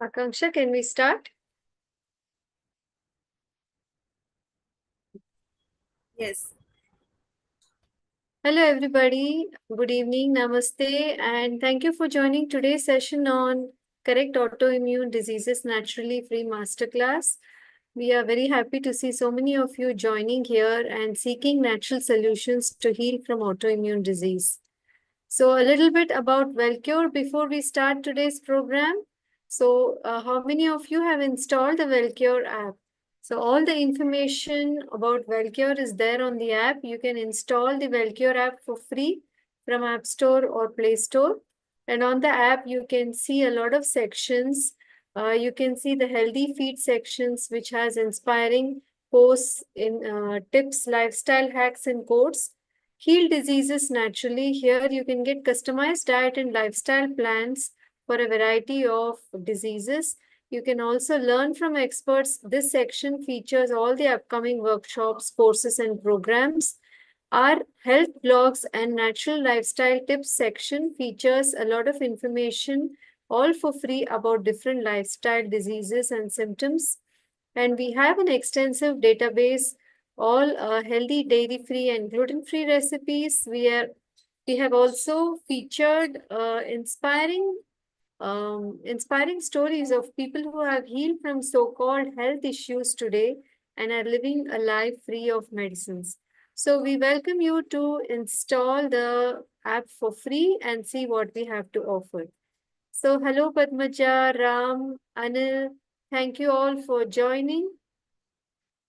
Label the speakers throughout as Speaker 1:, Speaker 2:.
Speaker 1: Akanksha, can we start?
Speaker 2: Yes.
Speaker 1: Hello, everybody. Good evening, namaste, and thank you for joining today's session on Correct Autoimmune Diseases Naturally Free Masterclass. We are very happy to see so many of you joining here and seeking natural solutions to heal from autoimmune disease. So, a little bit about Wellcure before we start today's program. So, how many of you have installed the Wellcure app? So, all the information about Wellcure is there on the app. You can install the Wellcure app for free from App Store or Play Store. And on the app, you can see a lot of sections. You can see the healthy feed sections, which has inspiring posts in tips, lifestyle hacks, and quotes. Heal diseases naturally. Here you can get customized diet and lifestyle plans for a variety of diseases. You can also learn from experts. This section features all the upcoming workshops, courses, and programs. Our health blogs and natural lifestyle tips section features a lot of information, all for free, about different lifestyle diseases and symptoms. And we have an extensive database, all healthy, dairy-free, and gluten-free recipes. We have also featured inspiring stories of people who have healed from so-called health issues today and are living a life free of medicines. So we welcome you to install the app for free and see what we have to offer. So hello Padmaja, Ram, Anil, thank you all for joining.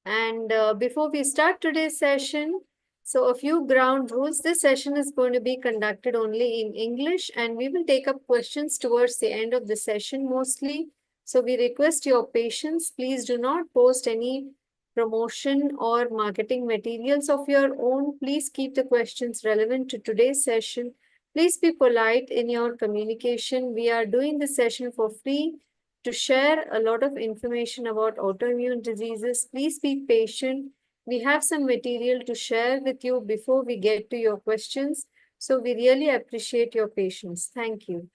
Speaker 1: And before we start today's session, so a few ground rules. This session is going to be conducted only in English, and we will take up questions towards the end of the session mostly. So we request your patience. Please do not post any promotion or marketing materials of your own. Please keep the questions relevant to today's session. Please be polite in your communication. We are doing this session for free to share a lot of information about autoimmune diseases. Please be patient. We have some material to share with you before we get to your questions. So we really appreciate your patience. Thank you.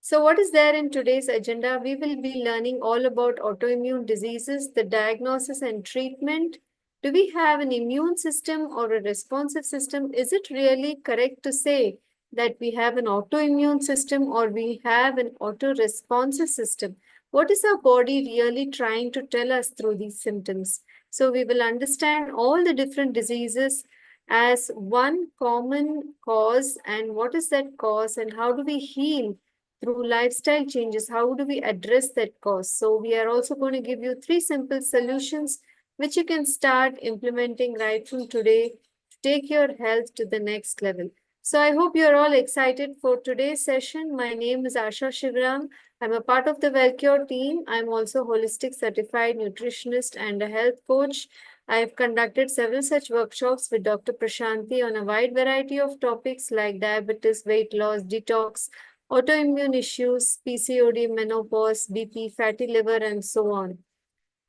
Speaker 1: So what is there in today's agenda? We will be learning all about autoimmune diseases, the diagnosis and treatment. Do we have an immune system or a responsive system? Is it really correct to say that we have an autoimmune system or we have an auto-responsive system? What is our body really trying to tell us through these symptoms? So we will understand all the different diseases as one common cause, and what is that cause and how do we heal through lifestyle changes. How do we address that cause? So we are also going to give you 3 simple solutions which you can start implementing right from today to take your health to the next level. So I hope you're all excited for today's session. My name is Asha Shivram. I'm a part of the Wellcure team. I'm also a holistic certified nutritionist and a health coach. I have conducted several such workshops with Dr. Prashanti on a wide variety of topics like diabetes, weight loss, detox, autoimmune issues, PCOD, menopause, BP, fatty liver, and so on.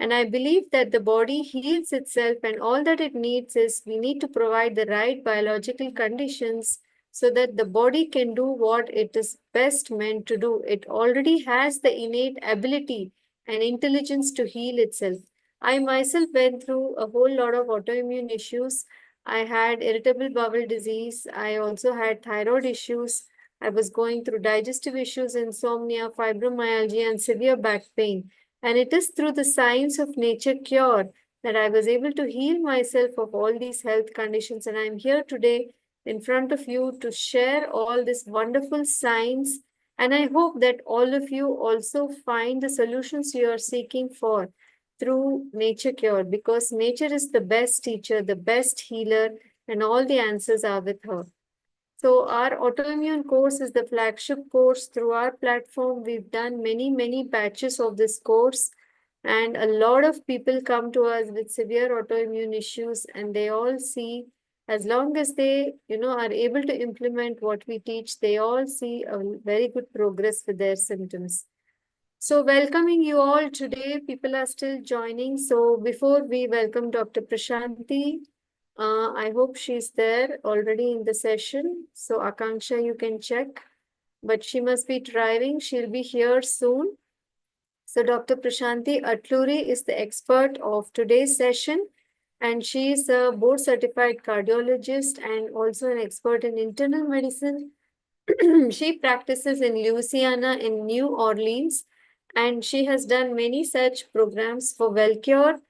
Speaker 1: And I believe that the body heals itself, and all that it needs is we need to provide the right biological conditions so that the body can do what it is best meant to do. It already has the innate ability and intelligence to heal itself. I myself went through a whole lot of autoimmune issues. I had irritable bowel disease. I also had thyroid issues. I was going through digestive issues, insomnia, fibromyalgia, and severe back pain. And it is through the science of nature cure that I was able to heal myself of all these health conditions. And I'm here today in front of you to share all this wonderful science. And I hope that all of you also find the solutions you are seeking for through nature cure, because nature is the best teacher, the best healer, and all the answers are with her. So our autoimmune course is the flagship course. Through our platform, we've done many batches of this course, and a lot of people come to us with severe autoimmune issues, and they all see, as long as they, are able to implement what we teach, they all see a very good progress with their symptoms. So welcoming you all today, people are still joining. So before we welcome Dr. Prashanti, I hope she's there already in the session. So Akanksha, you can check. but she must be driving. She'll be here soon. So Dr. Prashanti Atluri is the expert of today's session, and she is a board certified cardiologist and also an expert in internal medicine. She practices in Louisiana in New Orleans, and she has done many such programs for Wellcure,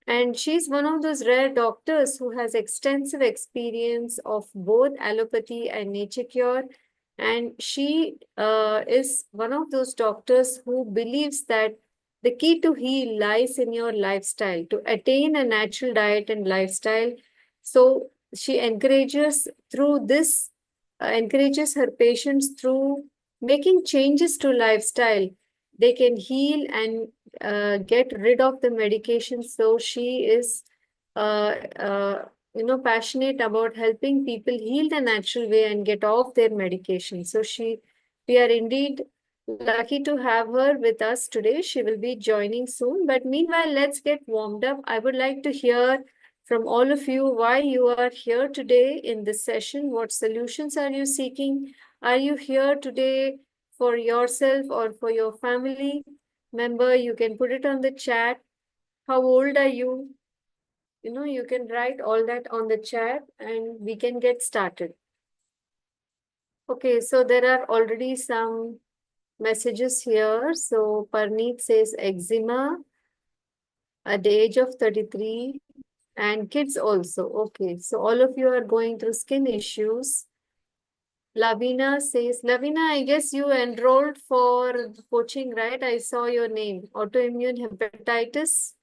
Speaker 1: and she's one of those rare doctors who has extensive experience of both allopathy and nature cure. And she is one of those doctors who believes that the key to heal lies in your lifestyle, to attain a natural diet and lifestyle. So she encourages her patients through making changes to lifestyle. They can heal and get rid of the medication. So she is, uh, uh, passionate about helping people heal the natural way and get off their medication. So we are indeed lucky to have her with us today. She will be joining soon. But meanwhile, let's get warmed up. I would like to hear from all of you why you are here today in this session. What solutions are you seeking? Are you here today for yourself or for your family member? You can put it on the chat. How old are you? You can write all that on the chat and we can get started. Okay, so there are already some messages here. So Parneet says eczema at the age of 33 and kids also. Okay, so all of you are going through skin issues. Lavina says, Lavina, I guess you enrolled for coaching, right? I saw your name. Autoimmune hepatitis.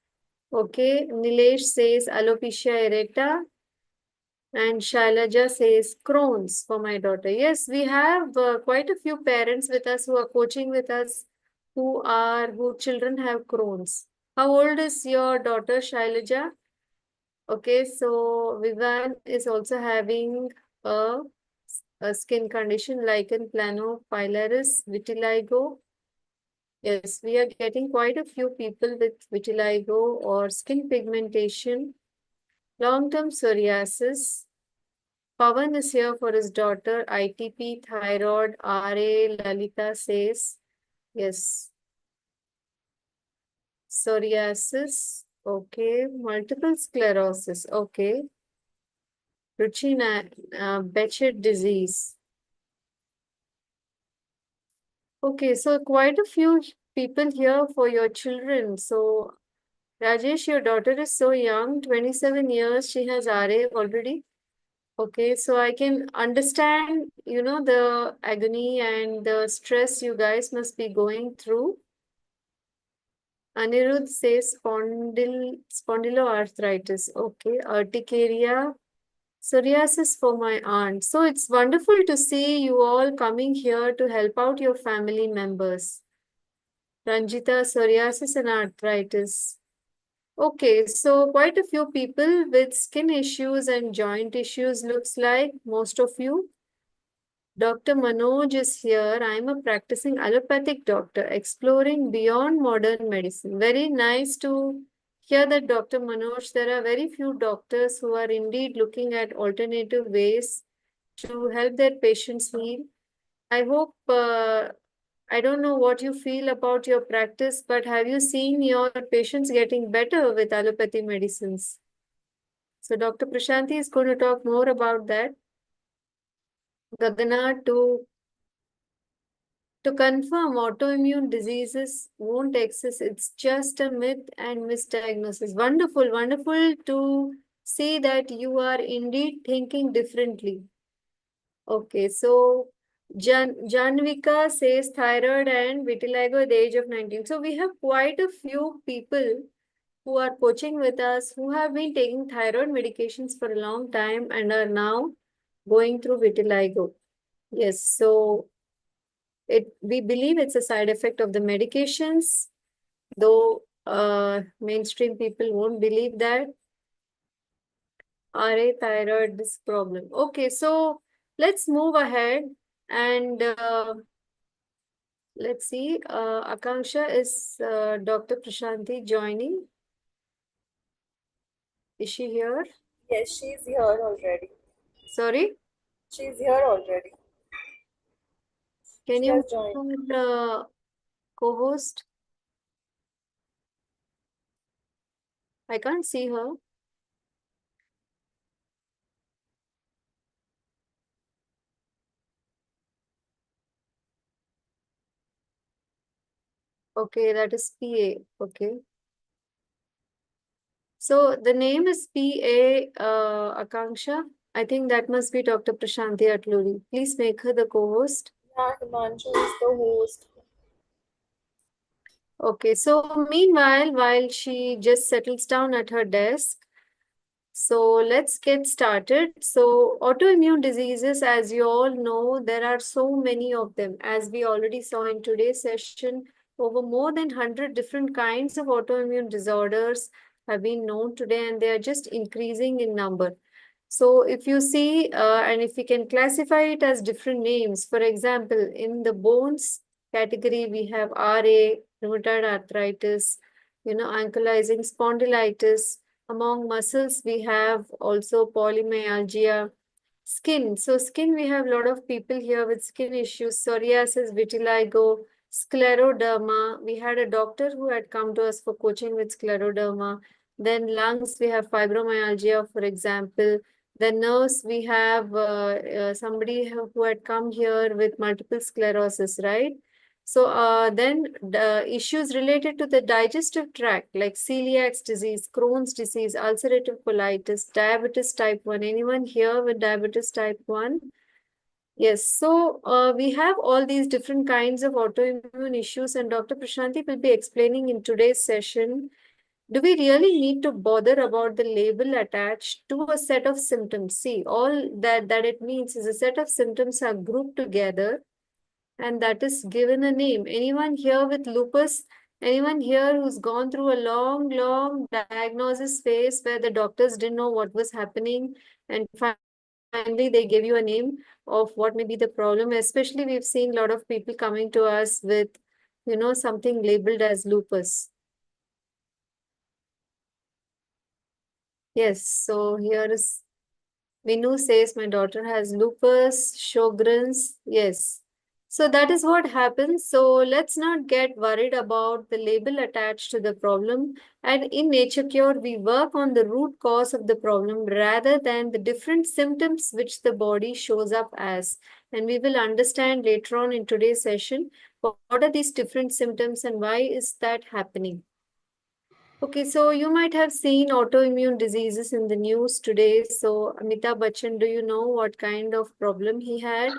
Speaker 1: Okay. Nilesh says alopecia areata. And Shailaja says Crohn's for my daughter. Yes, we have quite a few parents with us who are coaching with us who children have Crohn's. How old is your daughter, Shailaja? Okay, so Vivan is also having a, a skin condition lichen planopilaris vitiligo. Yes, we are getting quite a few people with vitiligo or skin pigmentation, long-term psoriasis. Pavan is here for his daughter, ITP, thyroid, RA, Lalita says. Yes, psoriasis. Okay, multiple sclerosis. Okay, Ruchina, Behcet disease. Okay, so quite a few people here for your children. So, Rajesh, your daughter is so young, 27 years. She has RA already. Okay, so I can understand, the agony and the stress you guys must be going through. Anirudh says spondyloarthritis. Okay, urticaria, psoriasis for my aunt. So it's wonderful to see you all coming here to help out your family members. Ranjita, psoriasis and arthritis. Okay, so quite a few people with skin issues and joint issues looks like most of you. Dr. Manoj is here. I am a practicing allopathic doctor exploring beyond modern medicine. Very nice to hear that, Dr. Manoj. There are very few doctors who are indeed looking at alternative ways to help their patients heal. I hope, I don't know what you feel about your practice, but have you seen your patients getting better with allopathy medicines? So Dr. Prashanti is going to talk more about that. Gagana, to confirm, autoimmune diseases won't exist. It's just a myth and misdiagnosis. Wonderful, wonderful to see that you are indeed thinking differently. Okay, so Janvika says thyroid and vitiligo at the age of 19. So we have quite a few people who are coaching with us who have been taking thyroid medications for a long time and are now going through vitiligo. Yes, so we believe it's a side effect of the medications, though mainstream people won't believe that. RA thyroid this problem. Okay, so let's move ahead and let's see. Akanksha is Dr. Prashanti joining. Is she here?
Speaker 2: Yes, she's here already.
Speaker 1: Sorry?
Speaker 2: She's here already.
Speaker 1: Can
Speaker 2: She
Speaker 1: you
Speaker 2: has
Speaker 1: make
Speaker 2: joined.
Speaker 1: her co-host? I can't see her. Okay, that is PA. Okay. So the name is PA Akanksha. I think that must be Dr. Prashanti Atluri. Please make her the co-host.
Speaker 2: Yeah, Himanshu is the host.
Speaker 1: Okay, so meanwhile, while she just settles down at her desk, so let's get started. So autoimmune diseases, as you all know, there are so many of them. As we already saw in today's session, over more than 100 different kinds of autoimmune disorders have been known today, and they are just increasing in number. So if you see, and if we can classify it as different names, for example, in the bones category, we have RA, rheumatoid arthritis, ankylosing spondylitis. Among muscles, we have also polymyalgia. Skin. So skin, we have a lot of people here with skin issues, psoriasis, vitiligo, scleroderma. We had a doctor who had come to us for coaching with scleroderma. Then lungs, we have fibromyalgia, for example. Then nerves, we have somebody who had come here with multiple sclerosis, right? So then the issues related to the digestive tract, like celiac disease, Crohn's disease, ulcerative colitis, diabetes type 1. Anyone here with diabetes type 1? Yes. So we have all these different kinds of autoimmune issues, and Dr. Prashanti will be explaining in today's session. Do we really need to bother about the label attached to a set of symptoms? See, all that it means is a set of symptoms are grouped together and that is given a name. Anyone here with lupus? Anyone here who's gone through a long, long diagnosis phase where the doctors didn't know what was happening, and finally they gave you a name of what may be the problem? Especially, we've seen a lot of people coming to us with, something labeled as lupus. Yes, so here is Minu says my daughter has lupus, Sjogren's. Yes. So that is what happens. So let's not get worried about the label attached to the problem. And in Nature Cure, we work on the root cause of the problem rather than the different symptoms which the body shows up as. And we will understand later on in today's session what are these different symptoms and why is that happening. Okay, so you might have seen autoimmune diseases in the news today. So, Amitabh Bachchan, do you know what kind of problem he had?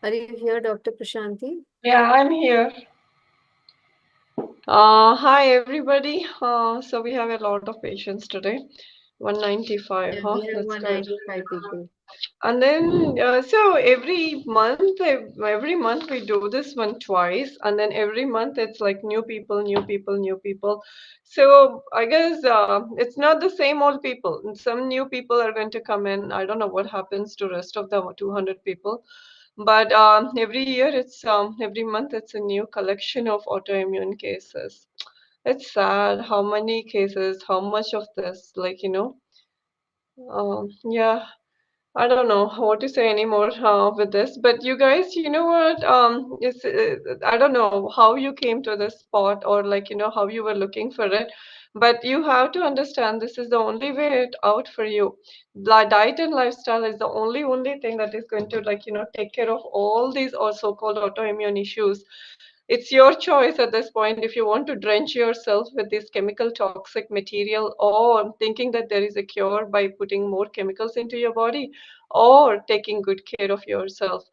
Speaker 1: Are you here, Dr. Prashanti?
Speaker 3: Yeah, I'm here. Hi everybody. So we have a lot of patients today. 195,
Speaker 1: Yeah,
Speaker 3: huh?
Speaker 1: we have
Speaker 3: That's good.
Speaker 1: 195 people.
Speaker 3: And then, so every month we do this one twice, and then every month it's like new people, new people, new people. So I guess it's not the same old people. Some new people are going to come in. I don't know what happens to rest of the 200 people. But every year, every month, it's a new collection of autoimmune cases. It's sad how many cases, how much of this, yeah. I don't know what to say anymore with this, but you guys, you know what? I don't know how you came to this spot or how you were looking for it, but you have to understand this is the only way out for you. Diet and lifestyle is the only thing that is going to take care of all these or so-called autoimmune issues. It's your choice at this point if you want to drench yourself with this chemical toxic material or thinking that there is a cure by putting more chemicals into your body or taking good care of yourself.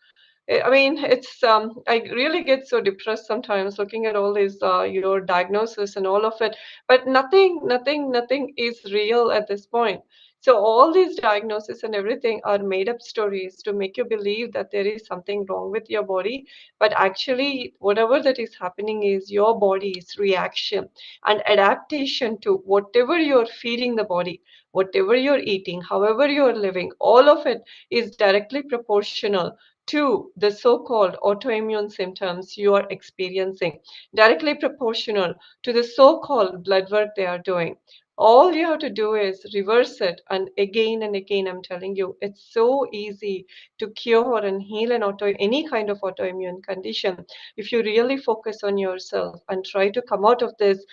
Speaker 3: I mean, I really get so depressed sometimes looking at all these, your diagnosis and all of it, but nothing is real at this point. So all these diagnoses and everything are made up stories to make you believe that there is something wrong with your body, but actually, whatever that is happening is your body's reaction and adaptation to whatever you're feeding the body, whatever you're eating, however you're living, all of it is directly proportional to the so-called autoimmune symptoms you are experiencing, directly proportional to the so-called blood work they are doing. All you have to do is reverse it. And again, I'm telling you, it's so easy to cure and heal any kind of autoimmune condition if you really focus on yourself and try to come out of this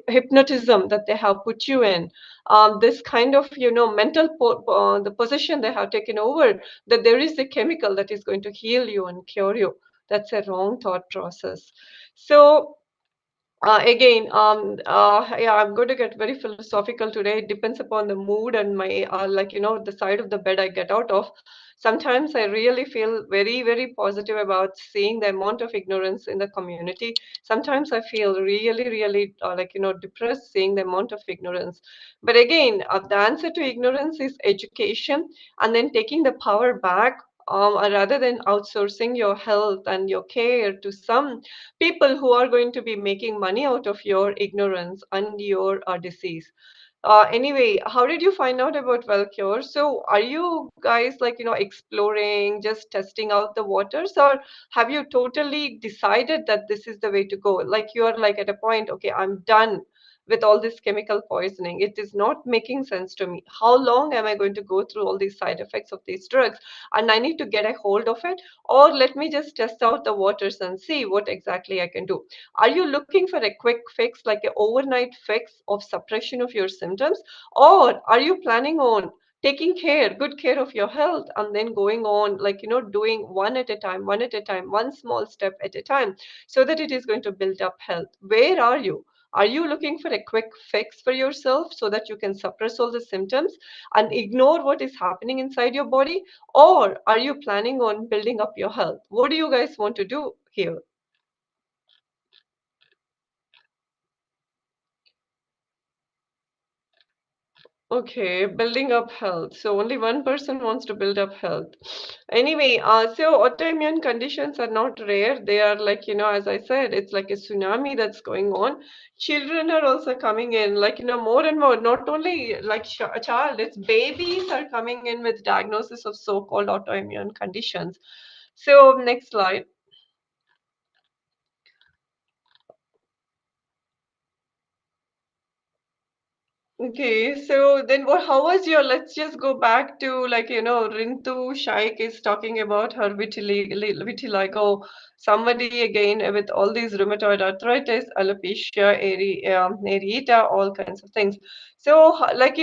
Speaker 3: hypnotism that they have put you in, this kind of, mental the position they have taken over, that there is a chemical that is going to heal you and cure you. That's a wrong thought process. So yeah, I'm going to get very philosophical today. It depends upon the mood and my, the side of the bed I get out of. Sometimes I really feel very, very positive about seeing the amount of ignorance in the community. Sometimes I feel really, really, depressed seeing the amount of ignorance. But again, the answer to ignorance is education and then taking the power back. Rather than outsourcing your health and your care to some people who are going to be making money out of your ignorance and your disease. Anyway, how did you find out about Wellcure? So are you guys exploring, just testing out the waters, or have you totally decided that this is the way to go? Like you are like at a point, okay, I'm done with all this chemical poisoning. It is not making sense to me. How long am I going to go through all these side effects of these drugs? And I need to get a hold of it, or let me just test out the waters and see what exactly I can do. Are you looking for a quick fix, like an overnight fix of suppression of your symptoms? Or are you planning on taking good care of your health and then going on, doing one at a time, one at a time, one small step at a time, so that it is going to build up health? Where are you? Are you looking for a quick fix for yourself so that you can suppress all the symptoms and ignore what is happening inside your body? Or are you planning on building up your health? What do you guys want to do here? Okay, building up health. So only one person wants to build up health. Anyway, so autoimmune conditions are not rare. They are like, as I said, it's like a tsunami that's going on. Children are also coming in, more and more, not only like a child, it's babies are coming in with diagnosis of so-called autoimmune conditions. So next slide. Okay, so then how was your, let's just go back to Rintu Shaikh is talking about her vitiligo. Somebody again with all these rheumatoid arthritis, alopecia, areata, all kinds of things. So, did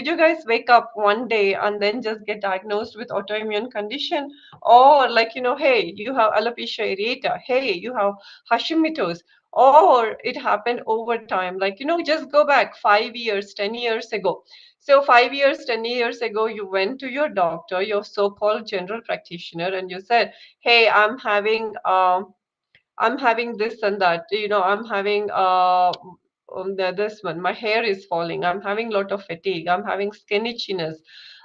Speaker 3: you guys wake up one day and then just get diagnosed with autoimmune condition? Or hey, you have alopecia areata, hey, you have Hashimoto's, or it happened over time, just go back 5 years, 10 years ago. So 5 years, 10 years ago, you went to your doctor, your so-called general practitioner, and you said, hey, I'm having this and that. I'm having this one. My hair is falling. I'm having lot of fatigue. I'm having skin itchiness.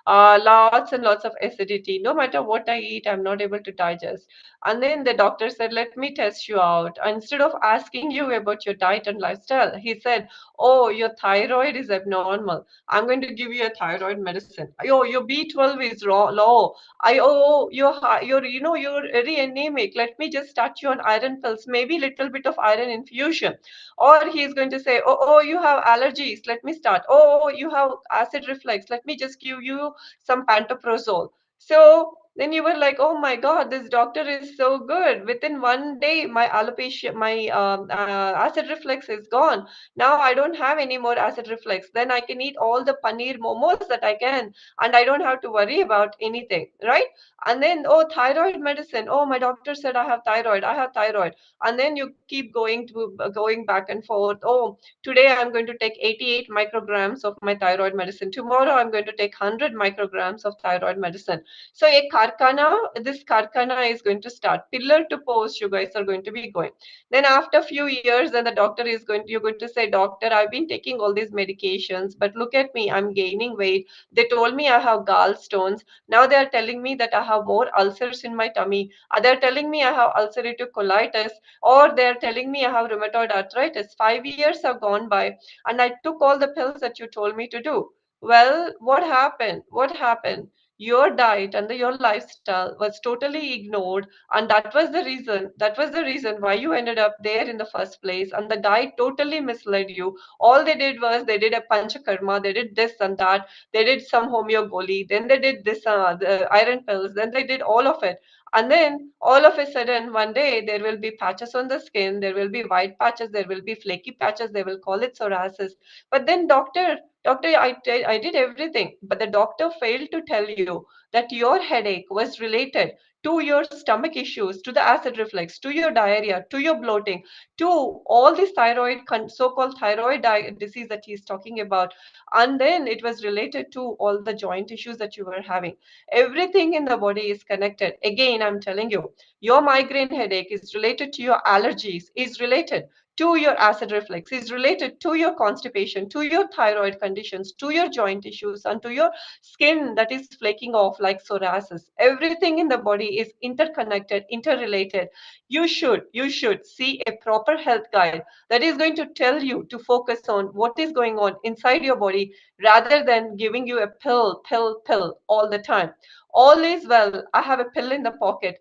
Speaker 3: Lots and lots of acidity. No matter what I eat, I'm not able to digest. And then the doctor said, let me test you out. Instead of asking you about your diet and lifestyle, he said, oh, your thyroid is abnormal. I'm going to give you a thyroid medicine. Oh, your B12 is low. You're very anemic. Let me just start you on iron pills, maybe little bit of iron infusion. Or he's going to say, oh, you have allergies. Let me start. Oh, you have acid reflux. Let me just give you some pantoprazole. So then you were like, oh my God, this doctor is so good. Within one day, my alopecia, my acid reflux is gone. Now I don't have any more acid reflux. Then I can eat all the paneer momos that I can, and I don't have to worry about anything, right? And then, oh, thyroid medicine. Oh, my doctor said I have thyroid. I have thyroid. And then you keep going back and forth. Oh, today I'm going to take 88 micrograms of my thyroid medicine. Tomorrow I'm going to take 100 micrograms of thyroid medicine. So this karkana is going to start. Pillar to post, you guys are going to be going. Then after a few years, then the doctor is you're going to say, doctor, I've been taking all these medications, but look at me, I'm gaining weight. They told me I have gallstones. Now they are telling me that I have more ulcers in my tummy. They're telling me I have ulcerative colitis, or they're telling me I have rheumatoid arthritis. 5 years have gone by, and I took all the pills that you told me to do. Well, what happened? What happened? your diet and your lifestyle was totally ignored, and that was the reason why you ended up there in the first place, and the diet totally misled you. All they did was they did a panchakarma, they did this and that, they did some homeo goli, then they did this the iron pills, then they did all of it. And then all of a sudden one day there will be patches on the skin, there will be white patches, there will be flaky patches, they will call it psoriasis. But then doctor, I did everything, but the doctor failed to tell you that your headache was related to your stomach issues, to the acid reflux, to your diarrhea, to your bloating, to all this so-called disease that he's talking about. And then it was related to all the joint issues that you were having. Everything in the body is connected. Again, I'm telling you, your migraine headache is related to your allergies, is related to your acid reflux, is related to your constipation, to your thyroid conditions, to your joint issues, and to your skin that is flaking off like psoriasis. Everything in the body is interconnected, interrelated. You should see a proper health guide that is going to tell you to focus on what is going on inside your body rather than giving you a pill all the time. All is well. I have a pill in the pocket.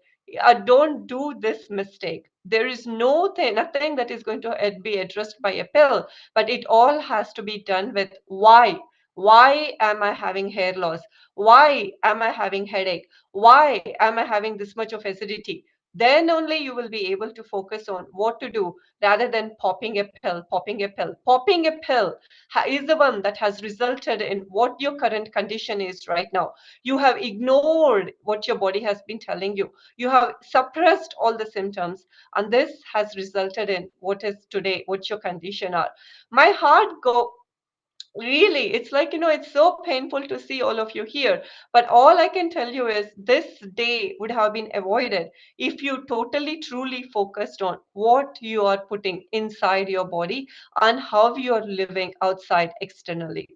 Speaker 3: Don't do this mistake. There is nothing that is going to be addressed by a pill, but it all has to be done with why. Why am I having hair loss? Why am I having headache? Why am I having this much of acidity? Then only you will be able to focus on what to do rather than popping a pill, popping a pill. Popping a pill is the one that has resulted in what your current condition is right now. You have ignored what your body has been telling you. You have suppressed all the symptoms, and this has resulted in what is today, what your condition are. My heart go Really, it's like, it's so painful to see all of you here. But all I can tell you is this day would have been avoided if you totally, truly focused on what you are putting inside your body and how you are living outside externally.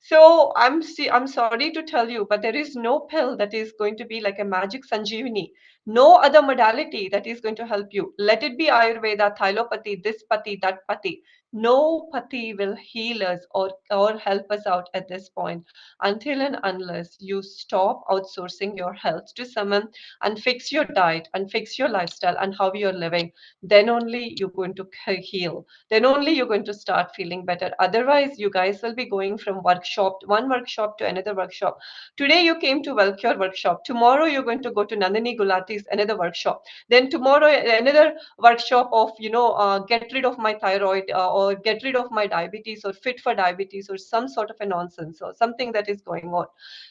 Speaker 3: So I'm sorry to tell you, but there is no pill that is going to be like a magic Sanjeevani. No other modality that is going to help you. Let it be Ayurveda, Thylopathy, this pati, that pati. No pati will heal us or help us out at this point until and unless you stop outsourcing your health to someone and fix your diet and fix your lifestyle and how you're living. Then only you're going to heal. Then only you're going to start feeling better. Otherwise, you guys will be going from one workshop to another workshop. Today you came to Wellcure workshop. Tomorrow you're going to go to Nandini Gulati's another workshop. Then tomorrow another workshop of get rid of my thyroid or get rid of my diabetes or fit for diabetes or some sort of a nonsense or something that is going on.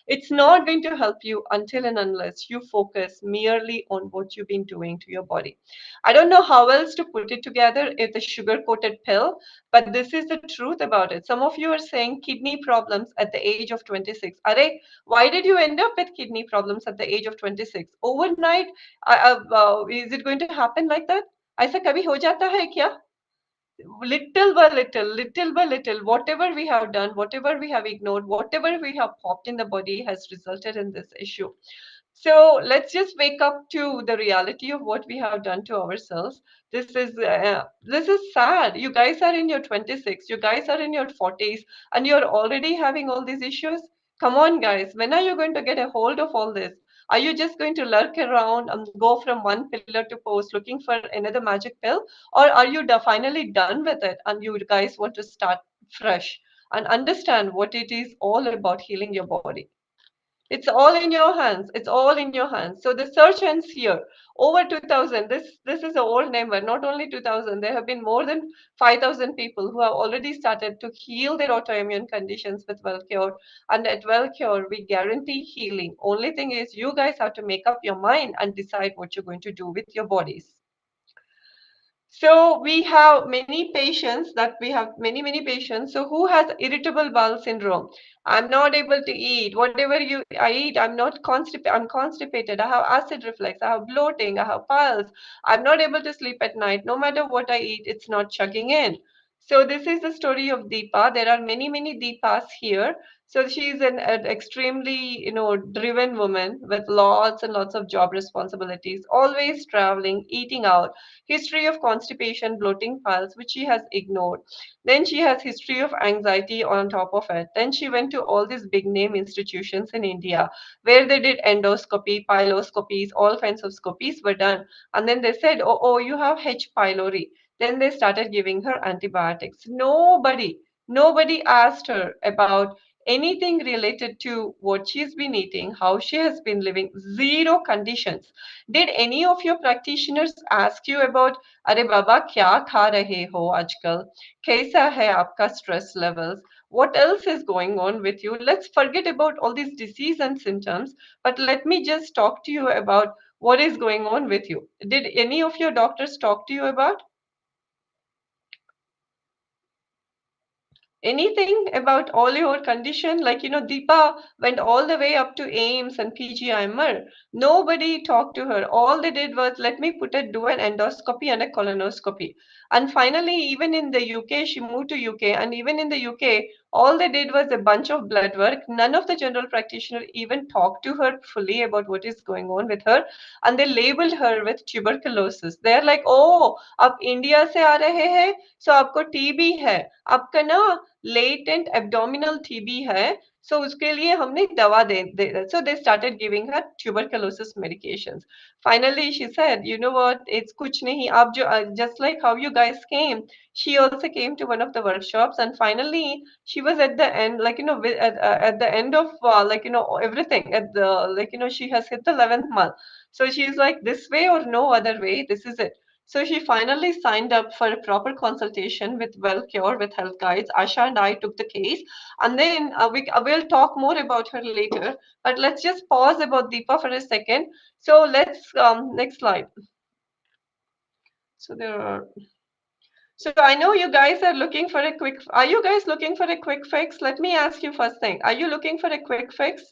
Speaker 3: It's not going to help you until and unless you focus merely on what you've been doing to your body. I don't know how else to put it together if the sugar coated pill, but this is the truth about it. Some of you are saying kidney problems at the age of 26. Are why did you end up with kidney problems at the age of 26? Overnight, is it going to happen like that? ऐसा कभी हो जाता है क्या? Little by little, whatever we have done, whatever we have ignored, whatever we have popped in the body has resulted in this issue. So let's just wake up to the reality of what we have done to ourselves. This is sad. You guys are in your 26, you guys are in your 40s, and you're already having all these issues. Come on, guys. When are you going to get a hold of all this? Are you just going to lurk around and go from one pillar to post looking for another magic pill? Or are you finally done with it and you guys want to start fresh and understand what it is all about healing your body? It's all in your hands. It's all in your hands. So the search ends here. Over 2000. This is an old number. Not only 2000. There have been more than 5000 people who have already started to heal their autoimmune conditions with Wellcure. And at Wellcure, we guarantee healing. Only thing is, you guys have to make up your mind and decide what you're going to do with your bodies. So we have many patients many patients. So who has irritable bowel syndrome? I'm not able to eat. Whatever I eat, I'm constipated. I have acid reflux. I have bloating. I have piles. I'm not able to sleep at night. No matter what I eat, it's not chugging in. So this is the story of Deepa. There are many, many Deepas here. So she is an extremely, driven woman with lots and lots of job responsibilities, always traveling, eating out, history of constipation, bloating piles, which she has ignored. Then she has history of anxiety on top of it. Then she went to all these big name institutions in India where they did endoscopy, pyloscopies, all kinds of scopies were done. And then they said, oh, you have H. pylori. Then they started giving her antibiotics. Nobody asked her about anything related to what she's been eating, how she has been living, zero conditions. Did any of your practitioners ask you about, अरे बाबा क्या खा रहे हो आजकल? कैसा है आपका stress levels? What else is going on with you? Let's forget about all these disease and symptoms, but let me just talk to you about what is going on with you. Did any of your doctors talk to you about anything about all your condition? Like, Deepa went all the way up to AIMS and PGIMR. Nobody talked to her. All they did was, let me do an endoscopy and a colonoscopy. And finally, even in the UK, she moved to UK. And even in the UK, all they did was a bunch of blood work. None of the general practitioners even talked to her fully about what is going on with her. And they labeled her with tuberculosis. They're like, oh, आप India से आ रहे हैं, so आपको TB है, आपका ना latent abdominal TB है, so उसके लिए हमने दवा दे so they started giving her tuberculosis medications. Finally she said, you know what, it's कुछ नहीं, आप जो just like how you guys came, she also came to one of the workshops, and finally she was at the end, like, at the end of like, everything at the, like, she has hit the 11th month. So she's like, this way or no other way, this is it. So she finally signed up for a proper consultation with Wellcure, with Health Guides. Asha and I took the case, and then we'll talk more about her later. But let's just pause about Deepa for a second. So let's next slide. So there are. So I know you guys are looking for a quick. Are you guys looking for a quick fix? Let me ask you first thing. Are you looking for a quick fix?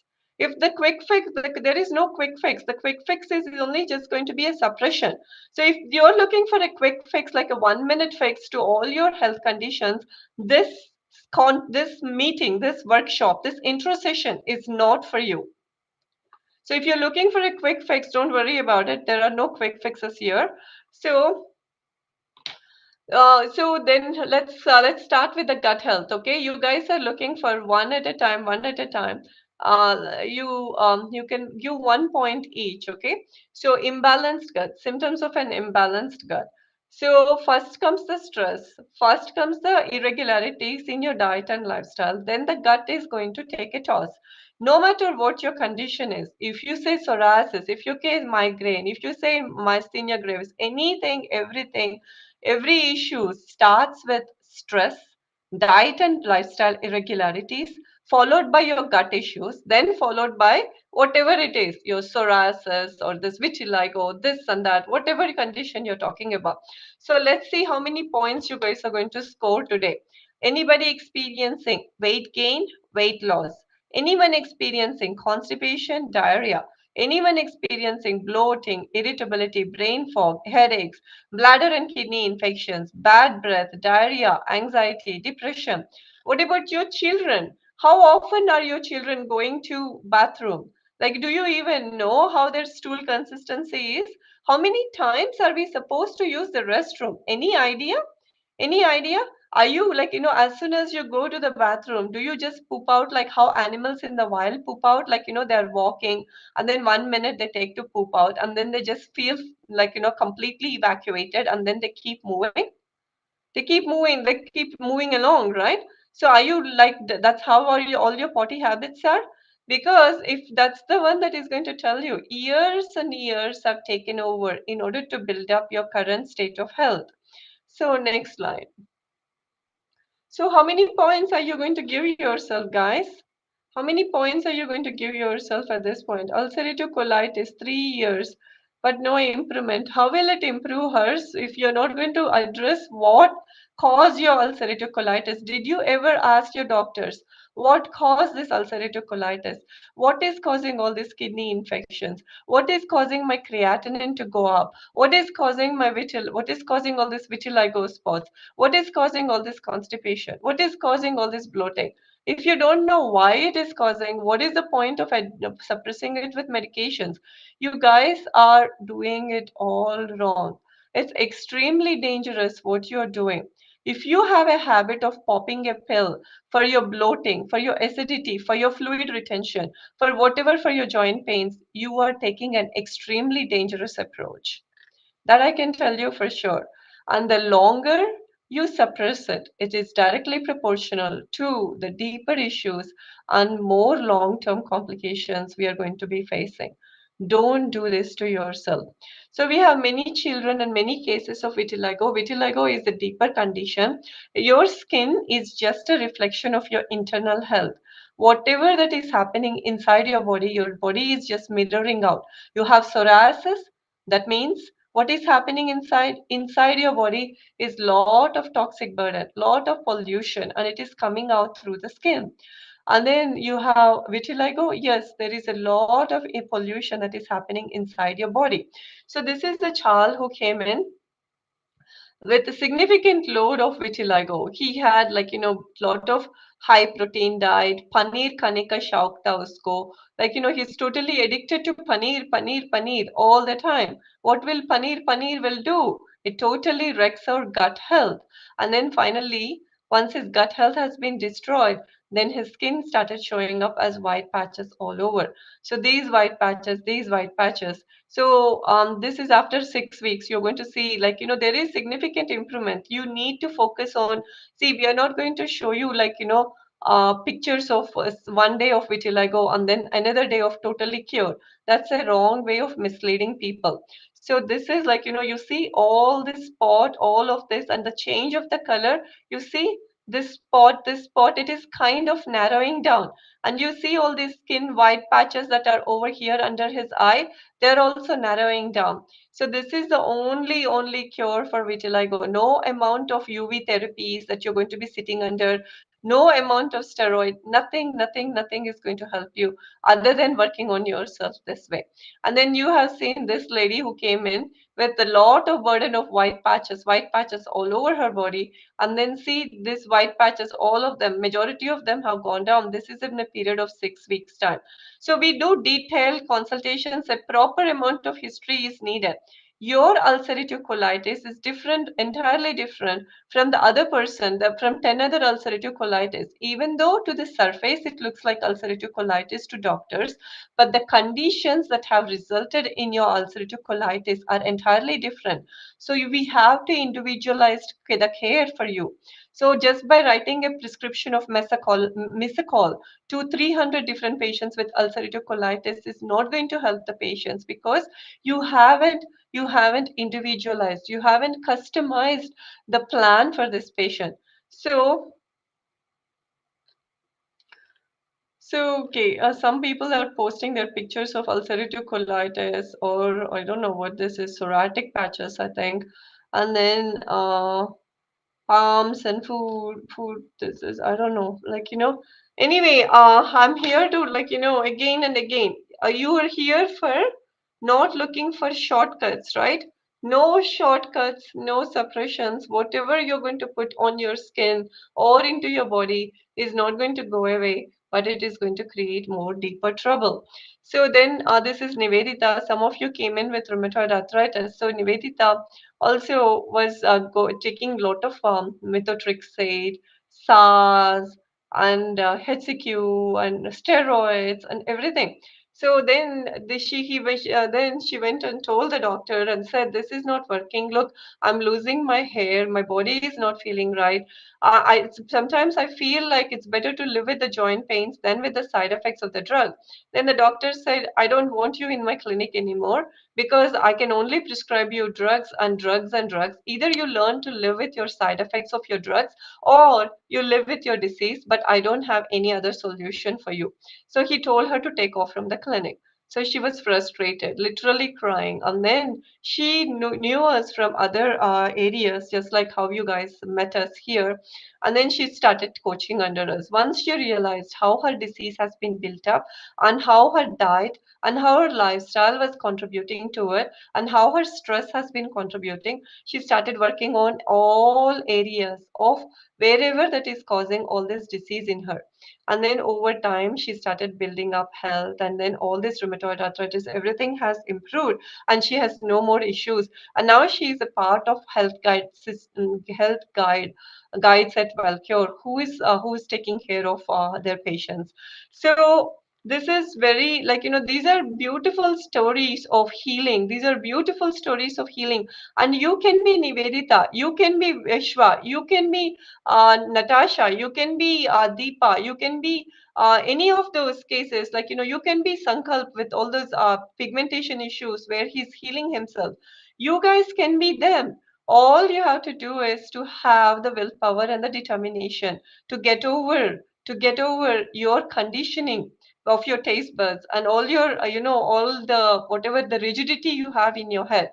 Speaker 3: If the quick fix, there is no quick fix. The quick fix is only just going to be a suppression. So if you're looking for a quick fix, like a 1 minute fix to all your health conditions, this this meeting, this workshop, this intro session is not for you. So if you're looking for a quick fix, don't worry about it. There are no quick fixes here. So then let's start with the gut health. Okay, you guys are looking for one at a time, one at a time. You can give 1 point each. Okay, so imbalanced gut, symptoms of an imbalanced gut. So first comes the stress, first comes the irregularities in your diet and lifestyle. Then the gut is going to take a toss. No matter what your condition is, if you say psoriasis, if you say migraine, if you say myasthenia gravis, anything, everything, every issue starts with stress, diet and lifestyle irregularities, followed by your gut issues, then followed by whatever it is, your psoriasis or this vitiligo, this and that, whatever condition you're talking about. So let's see how many points you guys are going to score today. Anybody experiencing weight gain, weight loss? Anyone experiencing constipation, diarrhea? Anyone experiencing bloating, irritability, brain fog, headaches, bladder and kidney infections, bad breath, diarrhea, anxiety, depression? What about your children? How often are your children going to bathroom? Like, do you even know how their stool consistency is? How many times are we supposed to use the restroom? Any idea? Any idea? Are you like, as soon as you go to the bathroom, do you just poop out like how animals in the wild poop out? Like, they're walking and then 1 minute they take to poop out and then they just feel like, completely evacuated and then they keep moving. They keep moving along, right? So are you like, that's how all your potty habits are? Because if that's the one that is going to tell you, years and years have taken over in order to build up your current state of health. So next slide. So how many points are you going to give yourself, guys? How many points are you going to give yourself at this point? Ulcerative colitis, 3 years, but no improvement. How will it improve hers if you're not going to address what caused your ulcerative colitis? Did you ever ask your doctors, What caused this ulcerative colitis? What is causing all these kidney infections? What is causing my creatinine to go up? What is causing what is causing all this vitiligo spots? What is causing all this constipation? What is causing all this bloating? If you don't know why it is causing, what is the point of suppressing it with medications? You guys are doing it all wrong. It's extremely dangerous what you're doing. If you have a habit of popping a pill for your bloating, for your acidity, for your fluid retention, for whatever for your joint pains, you are taking an extremely dangerous approach. That I can tell you for sure. And the longer you suppress it, it is directly proportional to the deeper issues and more long-term complications we are going to be facing. Don't do this to yourself. So we have many children and many cases of vitiligo. Vitiligo is a deeper condition. Your skin is just a reflection of your internal health. Whatever that is happening inside your body is just mirroring out. You have psoriasis, that means what is happening inside your body is lot of toxic burden, lot of pollution, and it is coming out through the skin. And then you have vitiligo. Yes, there is a lot of pollution that is happening inside your body. So this is the child who came in with a significant load of vitiligo. He had lot of high protein diet, paneer kanika shaukta usko. He's totally addicted to paneer, paneer, paneer all the time. What will paneer will do? It totally wrecks our gut health. And then finally, once his gut health has been destroyed, then his skin started showing up as white patches all over. So these white patches. So this is after 6 weeks. You're going to see, there is significant improvement. You need to focus on. See, we are not going to show you pictures of one day of vitiligo and then another day of totally cured. That's a wrong way of misleading people. So this is you see all this spot, all of this, and the change of the color. You see this spot, it is kind of narrowing down. And you see all these skin white patches that are over here under his eye, they're also narrowing down. So this is the only cure for vitiligo. No amount of UV therapies that you're going to be sitting under, no amount of steroid, nothing is going to help you other than working on yourself this way. And then you have seen this lady who came in with a lot of burden of white patches all over her body. And then see these white patches, all of them, majority of them have gone down. This is in a period of 6 weeks time. So we do detailed consultations. A proper amount of history is needed. Your ulcerative colitis is different, entirely different from the other person, from 10 other ulcerative colitis. Even though to the surface it looks like ulcerative colitis to doctors, but the conditions that have resulted in your ulcerative colitis are entirely different. So we have to individualize the care for you. So just by writing a prescription of Misacol to 300 different patients with ulcerative colitis is not going to help the patients, because you haven't individualized, you haven't customized the plan for this patient. So some people are posting their pictures of ulcerative colitis, or I don't know what this is, psoriatic patches, I think. And then palms and food, this is, I don't know, anyway, I'm here to, again and again, you are here for not looking for shortcuts, right? No shortcuts, no suppressions. Whatever you're going to put on your skin or into your body is not going to go away, but it is going to create more deeper trouble. So then this is Nivedita. Some of you came in with rheumatoid arthritis. So Nivedita also was taking a lot of methotrexate, SARS, and HCQ and steroids and everything. So then then she went and told the doctor and said, "This is not working. Look, I'm losing my hair. My body is not feeling right. Sometimes I feel like it's better to live with the joint pains than with the side effects of the drug." Then the doctor said, "I don't want you in my clinic anymore, because I can only prescribe you drugs and drugs and drugs. Either you learn to live with your side effects of your drugs, or you live with your disease, but I don't have any other solution for you." So he told her to take off from the clinic. So she was frustrated, literally crying. And then she knew us from other areas, just like how you guys met us here. And then she started coaching under us. Once she realized how her disease has been built up, and how her diet and how her lifestyle was contributing to it, and how her stress has been contributing, she started working on all areas of wherever that is causing all this disease in her. And then over time, she started building up health, and then all this rheumatoid arthritis, everything has improved, and she has no more issues. And now she is a part of health guide system, health guides at Wellcure, who is taking care of their patients. So this is very, like, these are beautiful stories of healing. These are beautiful stories of healing. And you can be Nivedita, you can be Vishwa, you can be Natasha, you can be Deepa, you can be any of those cases. Like, you can be Sankalp with all those pigmentation issues where he's healing himself. You guys can be them. All you have to do is to have the willpower and the determination to get over your conditioning of your taste buds and all your all the whatever the rigidity you have in your head.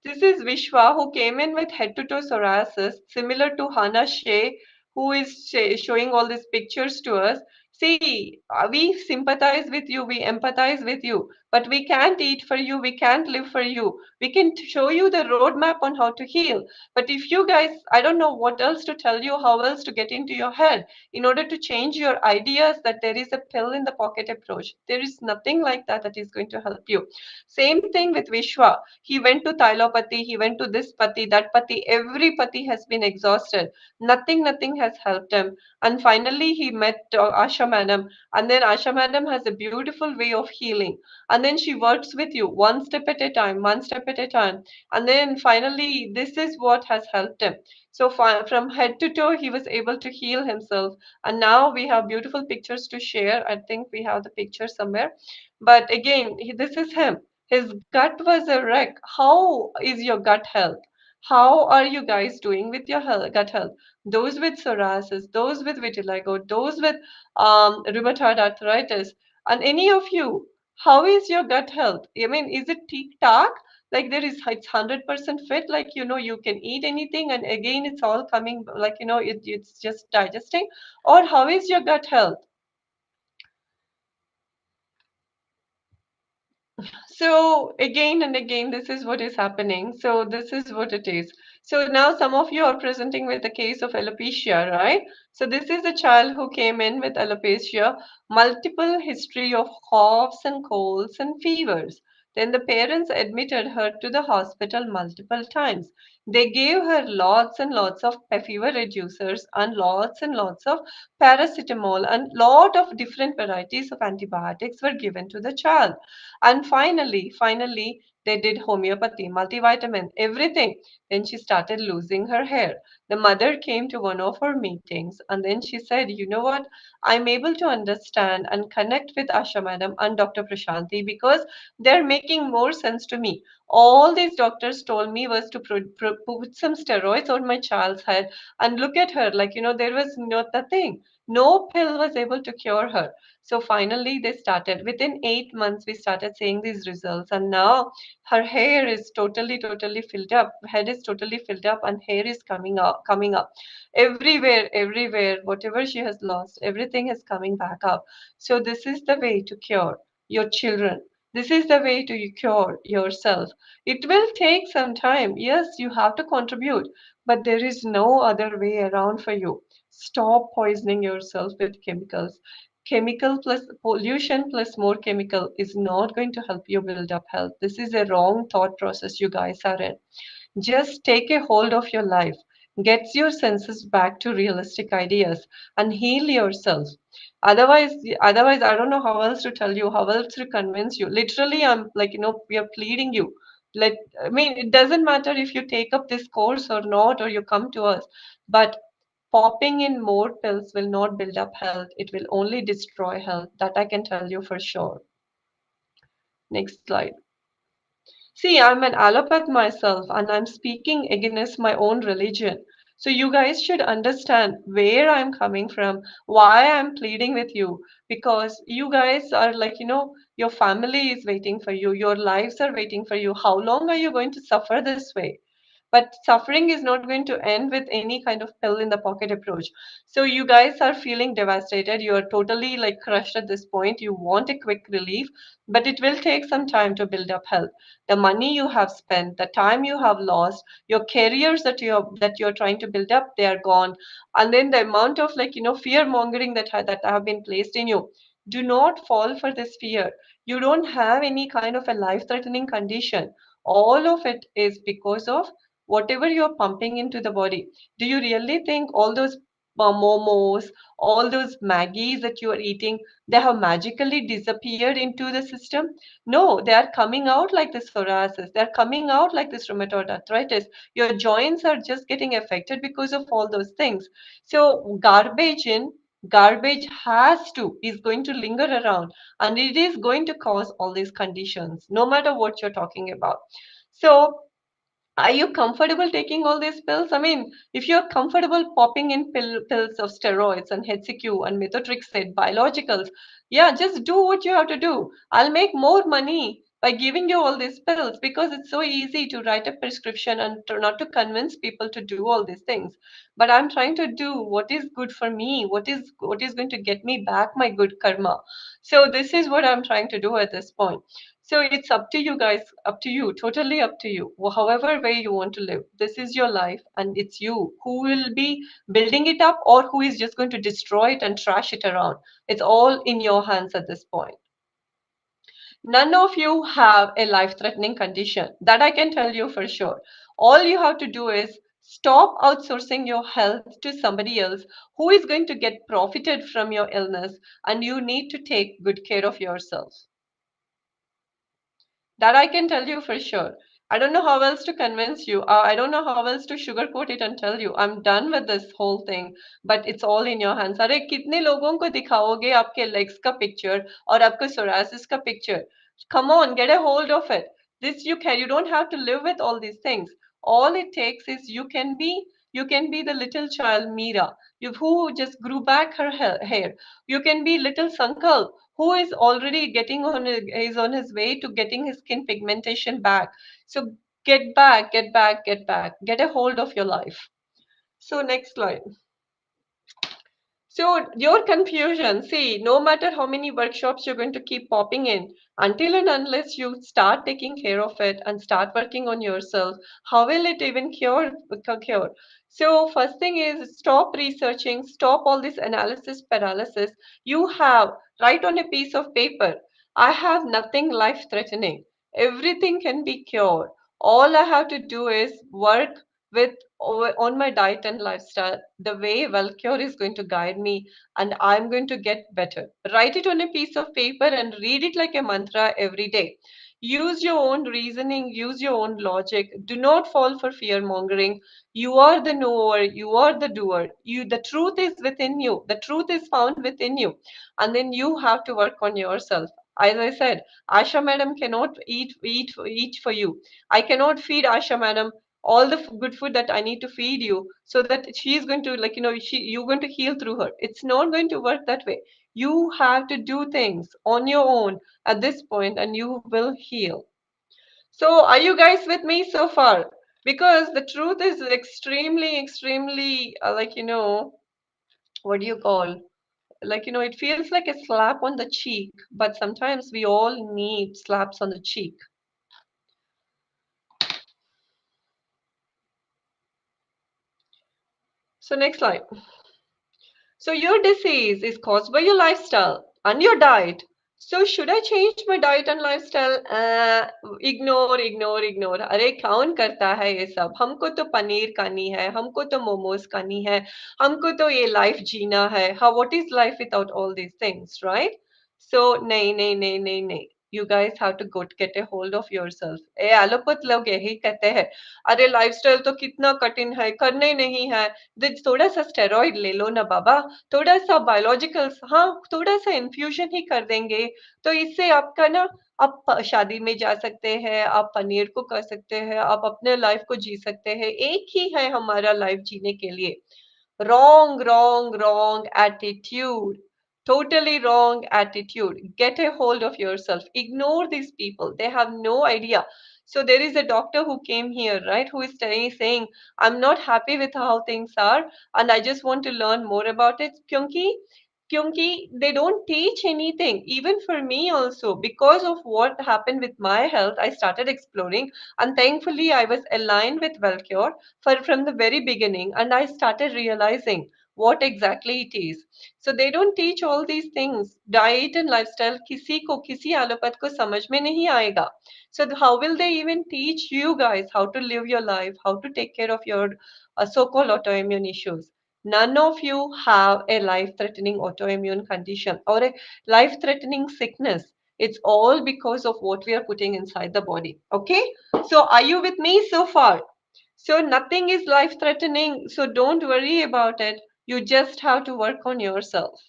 Speaker 3: This is Vishwa, who came in with head to toe psoriasis, similar to Hannah Shea, who is showing all these pictures to us. See, we sympathize with you, we empathize with you, but we can't eat for you, we can't live for you. We can show you the roadmap on how to heal. But if you guys, I don't know what else to tell you, how else to get into your head in order to change your ideas that there is a pill in the pocket approach. There is nothing like that that is going to help you. Same thing with Vishwa. He went to Thylopathy, he went to this Pati, that Pati, every Pati has been exhausted. Nothing has helped him. And finally, he met Asha Madam. And then Asha Madam has a beautiful way of healing. And then she works with you one step at a time, one step at a time. And then finally, this is what has helped him. So from head to toe, he was able to heal himself. And now we have beautiful pictures to share. I think we have the picture somewhere. But again, this is him. His gut was a wreck. How is your gut health? How are you guys doing with your gut health? Those with psoriasis, those with vitiligo, those with rheumatoid arthritis, and any of you, how is your gut health? I mean, is it tick-tack? Like there is, it's 100% fit, like, you can eat anything and again it's all coming, like, it's just digesting? Or how is your gut health? So again and again, this is what is happening. So this is what it is. So now some of you are presenting with a case of alopecia, right? So this is a child who came in with alopecia, multiple history of coughs and colds and fevers. Then the parents admitted her to the hospital multiple times. They gave her lots and lots of fever reducers and lots of paracetamol, and lot of different varieties of antibiotics were given to the child. And finally, they did homeopathy, multivitamin, everything. Then she started losing her hair. The mother came to one of her meetings and then she said, you know what? I'm able to understand and connect with Asha Madam and Dr. Prashanti because they're making more sense to me. All these doctors told me was to put some steroids on my child's head and look at her like, there was not the thing. No pill was able to cure her. So finally, they started. Within 8 months, we started seeing these results, and now her hair is totally filled up. Head is totally filled up, and hair is coming up everywhere. Whatever she has lost, everything is coming back up. So this is the way to cure your children. This is the way to cure yourself. It will take some time. Yes, you have to contribute, but there is no other way around for you. Stop poisoning yourself with chemicals. Chemical plus pollution plus more chemical is not going to help you build up health. This is a wrong thought process you guys are in. Just take a hold of your life, get your senses back to realistic ideas, and heal yourself. Otherwise, otherwise, I don't know how else to tell you, how else to convince you. Literally, I'm like, we are pleading you. Let, I mean, it doesn't matter if you take up this course or not, or you come to us, but popping in more pills will not build up health. It will only destroy health. That I can tell you for sure. Next slide. See, I'm an allopath myself and I'm speaking against my own religion. So you guys should understand where I'm coming from, why I'm pleading with you, because you guys are like, Your family is waiting for you. Your lives are waiting for you. How long are you going to suffer this way? But suffering is not going to end with any kind of pill in the pocket approach. So you guys are feeling devastated. You are totally like crushed at this point. You want a quick relief, but it will take some time to build up health. The money you have spent, the time you have lost, your careers that you're trying to build up, they are gone. And then the amount of fear mongering that have been placed in you. Do not fall for this fear. You don't have any kind of a life threatening condition. All of it is because of whatever you're pumping into the body. Do you really think all those momos, all those Maggies that you are eating, they have magically disappeared into the system? No, they are coming out like this psoriasis. They're coming out like this rheumatoid arthritis. Your joints are just getting affected because of all those things. So garbage is going to linger around, and it is going to cause all these conditions, no matter what you're talking about. So are you comfortable taking all these pills? I mean, if you're comfortable popping in pills of steroids and HCQ and methotrexate, biologicals, yeah, just do what you have to do. I'll make more money by giving you all these pills because it's so easy to write a prescription and not to convince people to do all these things. But I'm trying to do what is good for me, what is going to get me back my good karma. So this is what I'm trying to do at this point. So it's up to you guys, up to you, totally up to you. However way you want to live. This is your life, and it's you who will be building it up or who is just going to destroy it and trash it around. It's all in your hands at this point. None of you have a life-threatening condition. That I can tell you for sure. All you have to do is stop outsourcing your health to somebody else who is going to get profited from your illness, and you need to take good care of yourself. That I can tell you for sure. I don't know how else to convince you. I don't know how else to sugarcoat it and tell you. I'm done with this whole thing, but it's all in your hands. अरे कितने लोगों को दिखाओगे आपके legs का picture और आपको psoriasis का picture? Come on, get a hold of it. This you can. You don't have to live with all these things. All it takes is you can be the little child Meera, who just grew back her hair. You can be little Sankal, who is already is on his way to getting his skin pigmentation back. So get back, get back, get back. Get a hold of your life. So next slide. So your confusion, see, no matter how many workshops you're going to keep popping in, until and unless you start taking care of it and start working on yourself, how will it even cure? So first thing is stop researching, stop all this analysis paralysis. You have, write on a piece of paper, I have nothing life-threatening. Everything can be cured. All I have to do is work with on my diet and lifestyle, the way Wellcure is going to guide me, and I'm going to get better. Write it on a piece of paper and read it like a mantra every day. Use your own reasoning, use your own logic. Do not fall for fear mongering. You are the knower, you are the doer. The truth is within you. The truth is found within you. And then you have to work on yourself. As I said, Asha madam cannot eat for you. I cannot feed Asha madam all the good food that I need to feed you so that she's going to you're going to heal through her. It's not going to work that way. You have to do things on your own at this point and you will heal. So are you guys with me so far? Because the truth is extremely what do you call? It feels like a slap on the cheek, but sometimes we all need slaps on the cheek. So next slide. So your disease is caused by your lifestyle and your diet. So should I change my diet and lifestyle? Ignore. अरे कौन करता है ये सब? हमको तो पनीर खानी है, हमको तो मोमोज खानी है, हमको तो ये life जीना है. How what is life without all these things, right? So नहीं. You guys have to go get a hold of yourself. A allopath लोग यही कहते हैं. अरे लाइफस्टाइल तो कितना कठिन है, करने नहीं है. थोड़ा सा स्टेरॉइड ले लो ना बाबा, थोड़ा सा बायोलॉजिकल्स, हाँ थोड़ा सा इन्फ्यूजन ही कर देंगे तो इससे आपका ना, आप शादी में जा सकते हैं, आप पनीर को कर सकते हैं, आप अपने लाइफ को जी सकते हैं. एक ही है हमारा लाइफ जीने के लिए. Wrong attitude. Totally wrong attitude. Get a hold of yourself. Ignore these people. They have no idea. So there is a doctor who came here, right, who is saying, I'm not happy with how things are, and I just want to learn more about it. Kyunki they don't teach anything. Even for me also, because of what happened with my health, I started exploring, and thankfully I was aligned with Wellcure from the very beginning, and I started realizing what exactly it is. So they don't teach all these things. Diet and lifestyle किसी को किसी allopath को समझ में नहीं आएगा. So how will they even teach you guys how to live your life, how to take care of your so-called autoimmune issues? None of you have a life-threatening autoimmune condition or a life-threatening sickness. It's all because of what we are putting inside the body. Okay? So are you with me so far? So nothing is life-threatening. So don't worry about it. You just have to work on yourself.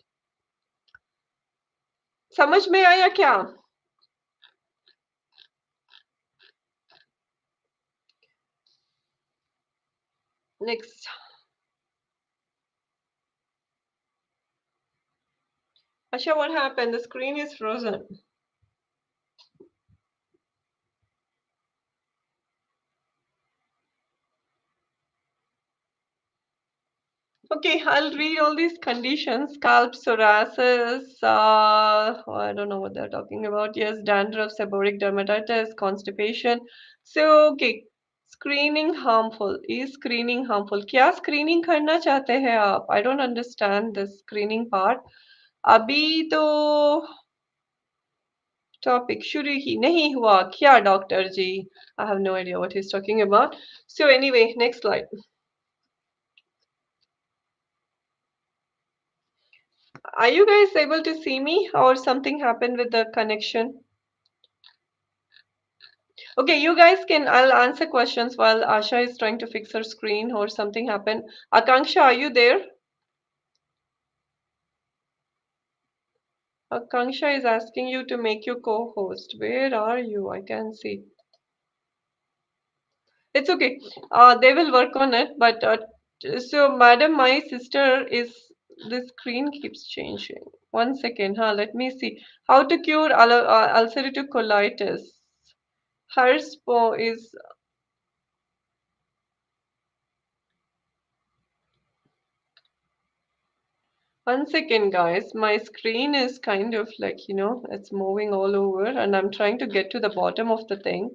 Speaker 3: समझ में आया क्या? Next. Asha, what happened? The screen is frozen. Okay, I'll read all these conditions. Scalp psoriasis, I don't know what they're talking about. Yes, dandruff, seborrheic dermatitis, constipation. So, okay, screening harmful. Is screening harmful? क्या screening करना चाहते हैं आप? I don't understand this screening part. अभी तो topic शुरू ही नहीं हुआ क्या doctor ji? I have no idea what he's talking about. So anyway, next slide. Are you guys able to see me or something happened with the connection? Okay, you guys can, I'll answer questions while Asha is trying to fix her screen or something happened. Akanksha, are you there? Akanksha is asking you to make you co-host. Where are you? I can't see. It's okay. They will work on it. But so, madam, my sister is, the screen keeps changing. One second, huh? Let me see. How to cure ulcerative colitis. Her spo is, one second, guys. My screen is kind of like, it's moving all over, and I'm trying to get to the bottom of the thing.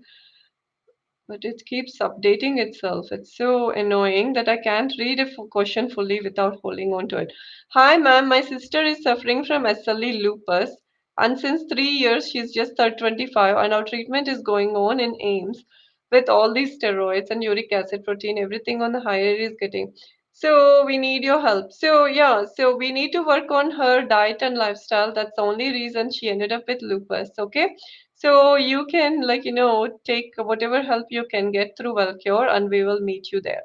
Speaker 3: But it keeps updating itself. It's so annoying that I can't read a question fully without holding on to it. Hi, ma'am. My sister is suffering from SLE lupus, and since 3 years, she's just 25, and our treatment is going on in AIMS with all these steroids and uric acid protein, everything on the higher is getting. So we need your help. So yeah, so we need to work on her diet and lifestyle. That's the only reason she ended up with lupus. Okay. So you can take whatever help you can get through Wellcure, and we will meet you there.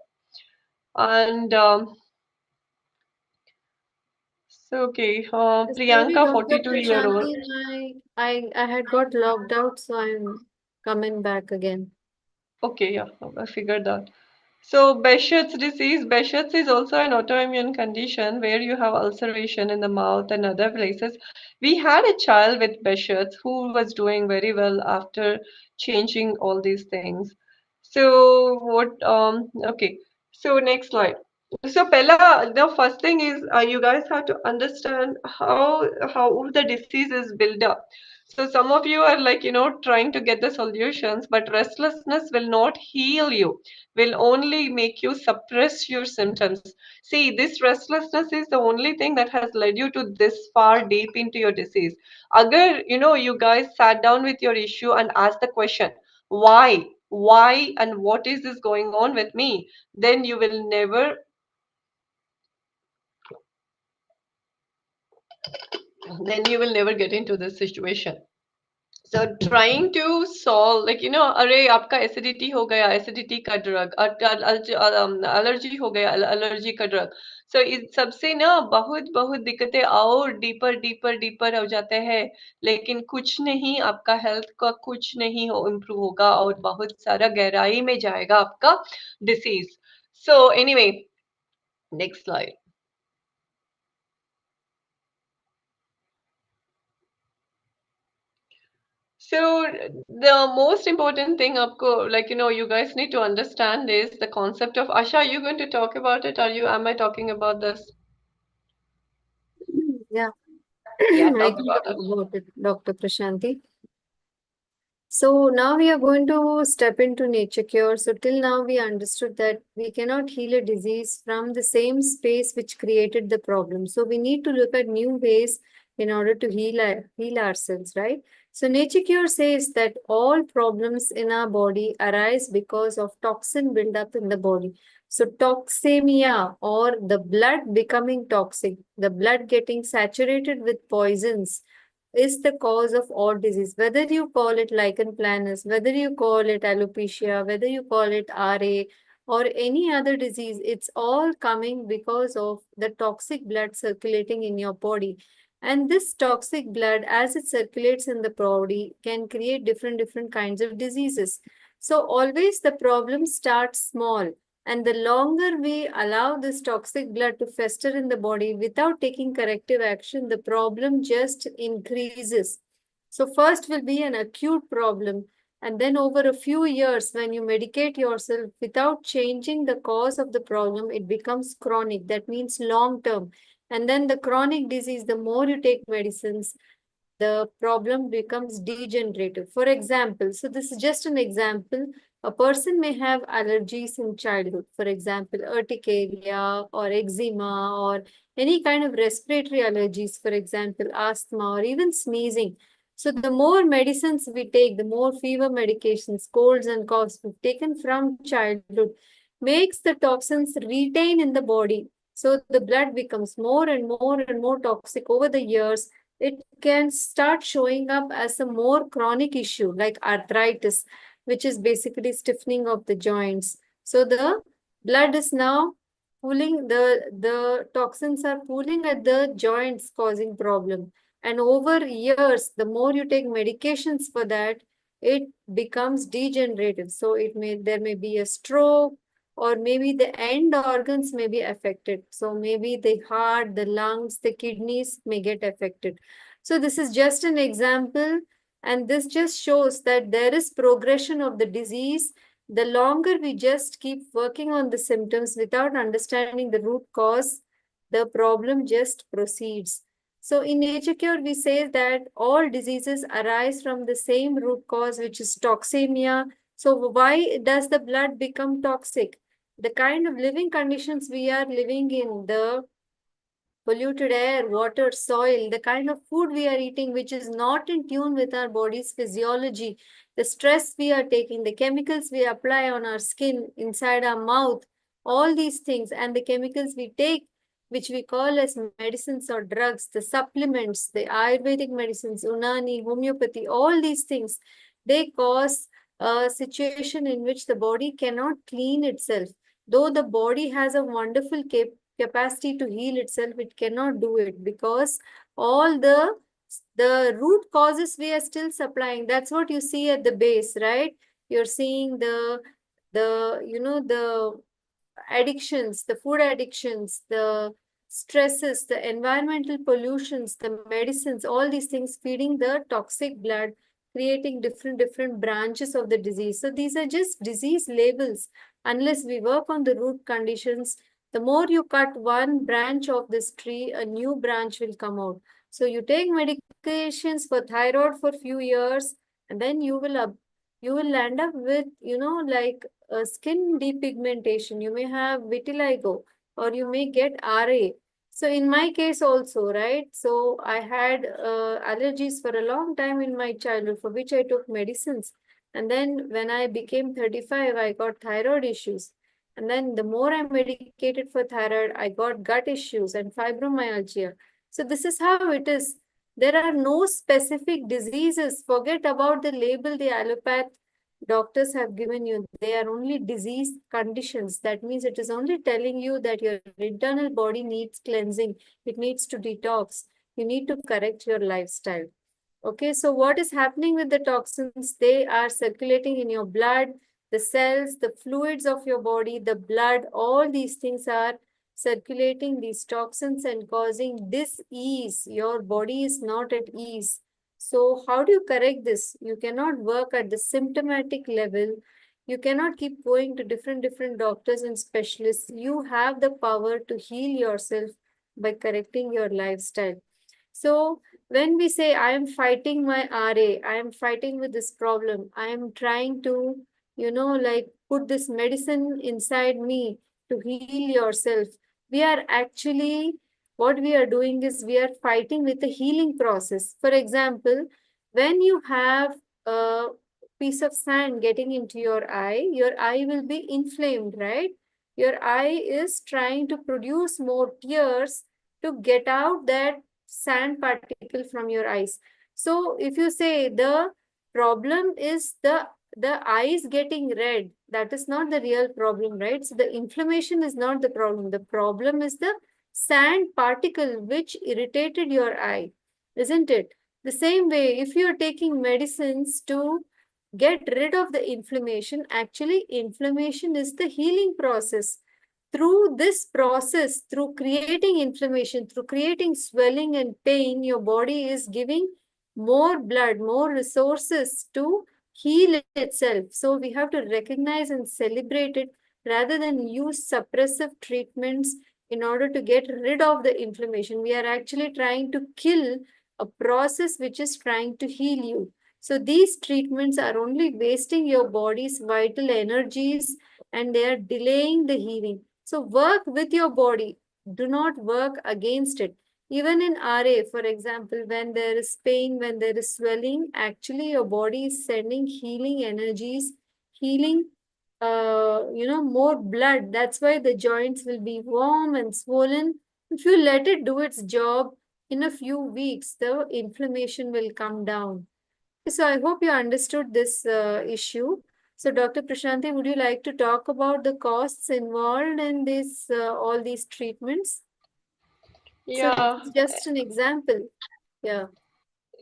Speaker 3: And so okay,
Speaker 1: Sorry,
Speaker 3: Priyanka,
Speaker 1: Dr.
Speaker 3: 42-year-old.
Speaker 1: Prashanti, I had got logged out, so I'm coming back again.
Speaker 3: Okay, yeah, I figured that. So Behcet's disease, Behcet's is also an autoimmune condition where you have ulceration in the mouth and other places. We had a child with Behcet's who was doing very well after changing all these things. So what, okay, so next slide. So Pella, the first thing is you guys have to understand how the disease is built up. So some of you are like, trying to get the solutions, but restlessness will not heal you, will only make you suppress your symptoms. See, this restlessness is the only thing that has led you to this far deep into your disease. Agar, you guys sat down with your issue and asked the question, why, and what is this going on with me? Then you will never get into this situation. So trying to solve, like, अरे आपका acidity हो गया, acidity का drug, allergy हो गया, allergy का drug. सो इस सबसे ना बहुत बहुत दिक्कतें और डीपर डीपर डीपर हो जाते हैं, लेकिन कुछ नहीं, आपका हेल्थ का कुछ नहीं हो इम्प्रूव होगा, और बहुत सारा गहराई में जाएगा आपका disease. So anyway, next slide. So the most important thing, आपको, like, you guys need to understand is the concept of Asha. Are you going to talk about it? Am I talking about this?
Speaker 1: Yeah,
Speaker 3: Yeah,
Speaker 1: I
Speaker 3: talk
Speaker 1: can
Speaker 3: about
Speaker 1: talk
Speaker 3: it.
Speaker 1: about it, Dr. Prashanti. So now we are going to step into nature cure. So till now we understood that we cannot heal a disease from the same space which created the problem. So we need to look at new ways in order to heal ourselves, right? So nature cure says that all problems in our body arise because of toxin buildup in the body. So toxemia, or the blood becoming toxic, the blood getting saturated with poisons, is the cause of all disease. Whether you call it lichen planus, whether you call it alopecia, whether you call it RA or any other disease, it's all coming because of the toxic blood circulating in your body. And this toxic blood, as it circulates in the body, can create different kinds of diseases. So always the problem starts small. And the longer we allow this toxic blood to fester in the body without taking corrective action, the problem just increases. So, first will be an acute problem. And then, over a few years, when you medicate yourself without changing the cause of the problem, it becomes chronic. That means long term. And then, the chronic disease, the more you take medicines, the problem becomes degenerative. For example, so this is just an example. A person may have allergies in childhood, for example, urticaria or eczema or any kind of respiratory allergies, for example, asthma or even sneezing. So the more medicines we take, the more fever medications, colds and coughs we've taken from childhood, makes the toxins retain in the body. So the blood becomes more and more and more toxic over the years. It can start showing up as a more chronic issue like arthritis, which is basically stiffening of the joints. So the blood is now pooling, the toxins are pooling at the joints, causing problem. And over years, the more you take medications for that, it becomes degenerative. So there may be a stroke, or maybe the end organs may be affected. So maybe the heart, the lungs, the kidneys may get affected. So this is just an example, and this just shows that there is progression of the disease. The longer we just keep working on the symptoms without understanding the root cause, the problem just proceeds. So in Nature Cure, we say that all diseases arise from the same root cause, which is toxemia. So why does the blood become toxic? The kind of living conditions we are living in, the polluted air, water, soil, the kind of food we are eating, which is not in tune with our body's physiology, the stress we are taking, the chemicals we apply on our skin, inside our mouth, all these things, and the chemicals we take, which we call as medicines or drugs, the supplements, the Ayurvedic medicines, Unani, homeopathy, all these things, they cause a situation in which the body cannot clean itself. Though the body has a wonderful capacity to heal itself, it cannot do it because all the root causes we are still supplying. That's what you see at the base, right? You're seeing the addictions, the food addictions, the stresses, the environmental pollutions, the medicines, all these things feeding the toxic blood, creating different branches of the disease. So these are just disease labels. Unless we work on the root conditions, the more you cut one branch of this tree, a new branch will come out. So you take medications for thyroid for few years, and then you will end up with, like skin depigmentation. You may have vitiligo, or you may get RA. So in my case also, right? So I had allergies for a long time in my childhood, for which I took medicines. And then when I became 35, I got thyroid issues. And then the more I medicated for thyroid, I got gut issues and fibromyalgia. So this is how it is. There are no specific diseases. Forget about the label the allopath doctors have given you. They are only disease conditions. That means it is only telling you that your internal body needs cleansing. It needs to detox. You need to correct your lifestyle. Okay, so what is happening with the toxins? They are circulating in your blood, the cells, the fluids of your body, the blood, all these things are circulating these toxins and causing dis-ease. Your body is not at ease. So how do you correct this? You cannot work at the symptomatic level. You cannot keep going to different doctors and specialists. You have the power to heal yourself by correcting your lifestyle. So when we say I am fighting my RA, I am fighting with this problem, I am trying to, like put this medicine inside me to heal yourself. We are actually, what we are doing is we are fighting with the healing process. For example, when you have a piece of sand getting into your eye will be inflamed, right? Your eye is trying to produce more tears to get out that sand particle from your eyes. So if you say the problem is the eyes getting red, that is not the real problem, right? So the inflammation is not the problem. The problem is the sand particle which irritated your eye, isn't it? The same way, if you are taking medicines to get rid of the inflammation, actually inflammation is the healing process. Through this process, through creating inflammation, through creating swelling and pain, your body is giving more blood, more resources to heal itself. So we have to recognize and celebrate it rather than use suppressive treatments in order to get rid of the inflammation. We are actually trying to kill a process which is trying to heal you. So these treatments are only wasting your body's vital energies and they are delaying the healing. So work with your body. Do not work against it. Even in RA, for example, when there is pain, when there is swelling, actually your body is sending healing energies, healing, more blood. That's why the joints will be warm and swollen. If you let it do its job, in a few weeks, the inflammation will come down. So I hope you understood this issue. So Dr. Prashanti, would you like to talk about the costs involved in this all these treatments? So this
Speaker 3: Yeah,
Speaker 1: is just an example. Yeah.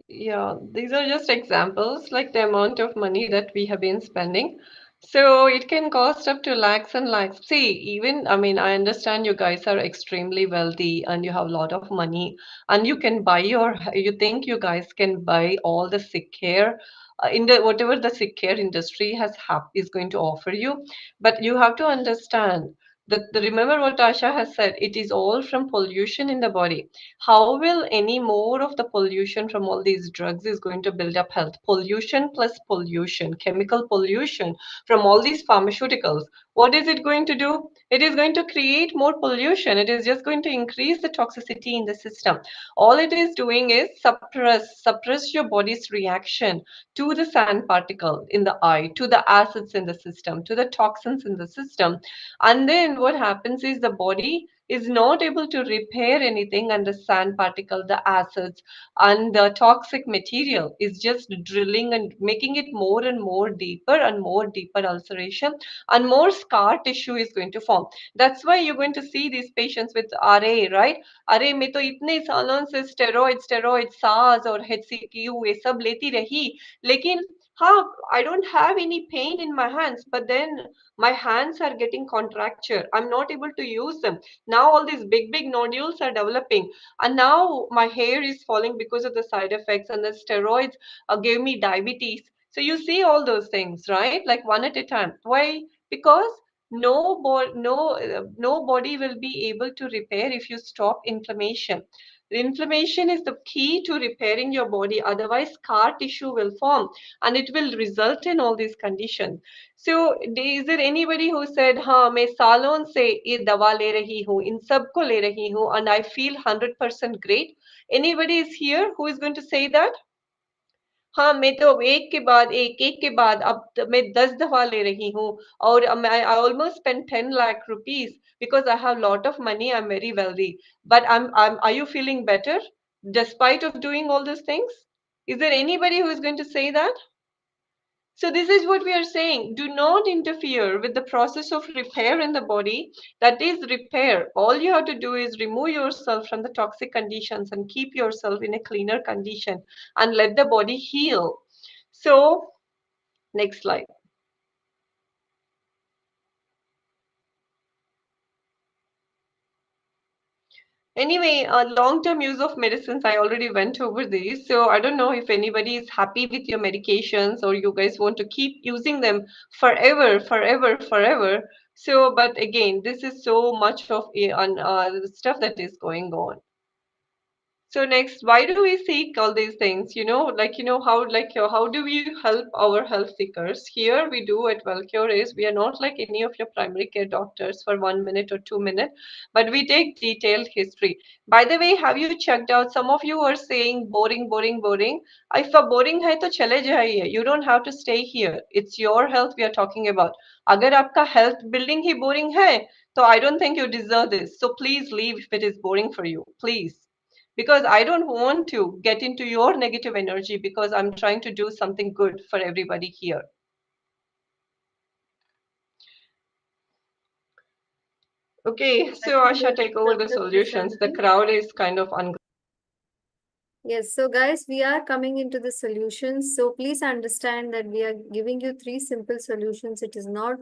Speaker 3: yeah, these are just examples, like the amount of money that we have been spending. So it can cost up to lakhs and lakhs. See, even, I mean, I understand you guys are extremely wealthy and you have a lot of money and you can buy you think you guys can buy all the sick care in the whatever the sick care industry is going to offer you. But you have to understand that remember what Asha has said, it is all from pollution in the body. How will any more of the pollution from all these drugs is going to build up health? Pollution plus pollution, chemical pollution from all these pharmaceuticals. What is it going to do? It is going to create more pollution. It is just going to increase the toxicity in the system. All it is doing is suppress your body's reaction to the sand particle in the eye, to the acids in the system, to the toxins in the system. And then what happens is the body is not able to repair anything, and the sand particle, the acids, and the toxic material is just drilling and making it more and more deeper ulceration, and more scar tissue is going to form. That's why you're going to see these patients with RA, right? अरे मैं तो इतने सालों से steroid साज और HCQ ये सब लेती रही लेकिन हाँ I don't have any pain in my hands, but then my hands are getting contracture. I'm not able to use them. Now all these big nodules are developing, and now my hair is falling because of the side effects, and the steroids gave me diabetes. So you see all those things, right? Like one at a time. Why? Because nobody will be able to repair if you stop inflammation. Inflammation is the key to repairing your body. Otherwise, scar tissue will form, and it will result in all these conditions. So, is there anybody who said, "हाँ, मैं सालों से ये दवा ले रही हूँ, इन सब को ले रही हूँ, and I feel 100% great"? Anybody is here who is going to say that? हाँ, मैं तो एक के बाद अब मैं 10 दवा ले रही हूँ और I almost spent 10 lakh rupees because I have lot of money, I'm very wealthy. But are you feeling better despite of doing all these things? Is there anybody who is going to say that? So this is what we are saying. Do not interfere with the process of repair in the body. That is repair. All you have to do is remove yourself from the toxic conditions and keep yourself in a cleaner condition and let the body heal. So next slide. Anyway, long-term use of medicines, I already went over these. So I don't know if anybody is happy with your medications or you guys want to keep using them forever, forever, forever. So, but again, this is so much of stuff that is going on. So next, why do we seek all these things? How do we help our health seekers? Here we do at Wellcure is we are not like any of your primary care doctors for 1 minute or 2 minutes, but we take detailed history. By the way, have you checked out? Some of you are saying boring, boring, boring. If a boring hai to chale jaiye. You don't have to stay here. It's your health we are talking about. अगर आपका health building ही boring है, तो I don't think you deserve this. So please leave if it is boring for you. Please, because I don't want to get into your negative energy because I'm trying to do something good for everybody here. Okay,
Speaker 1: I
Speaker 3: so
Speaker 1: think
Speaker 3: Asha,
Speaker 1: there's
Speaker 3: take over the
Speaker 1: another
Speaker 3: solutions. The
Speaker 1: presenter.
Speaker 3: crowd is kind of
Speaker 1: Yes, so guys, we are coming into the solutions. So please understand that we are giving you three simple solutions. It is not,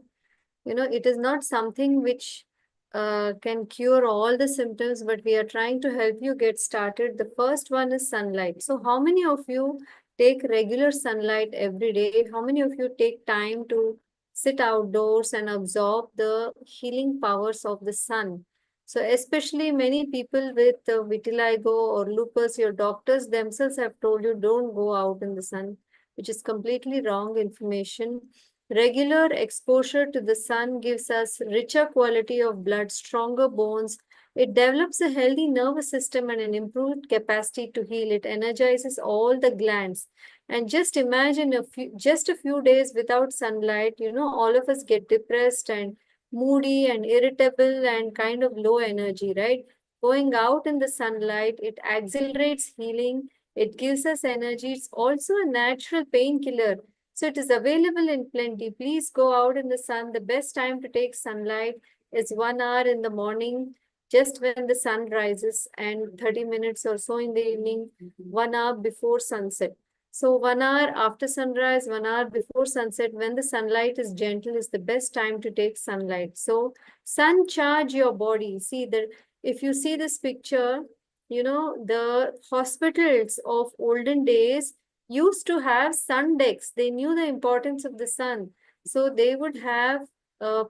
Speaker 1: it is not something which can cure all the symptoms, but we are trying to help you get started. The first one is sunlight. So how many of you take regular sunlight every day? How many of you take time to sit outdoors and absorb the healing powers of the sun? So especially many people with vitiligo or lupus, your doctors themselves have told you don't go out in the sun, which is completely wrong information. Regular exposure to the sun gives us richer quality of blood, stronger bones. It develops a healthy nervous system and an improved capacity to heal. It energizes all the glands. And just imagine just a few days without sunlight, all of us get depressed and moody and irritable and kind of low energy, right? Going out in the sunlight, it accelerates healing. It gives us energy. It's also a natural painkiller, so it is available in plenty. Please go out in the sun. The best time to take sunlight is 1 hour in the morning, just when the sun rises, and 30 minutes or so in the evening, 1 hour before sunset. So 1 hour after sunrise, 1 hour before sunset, when the sunlight is gentle, is the best time to take sunlight. So sun charge your body. See that if you see this picture, the hospitals of olden days used to have sun decks. They knew the importance of the sun. So they would have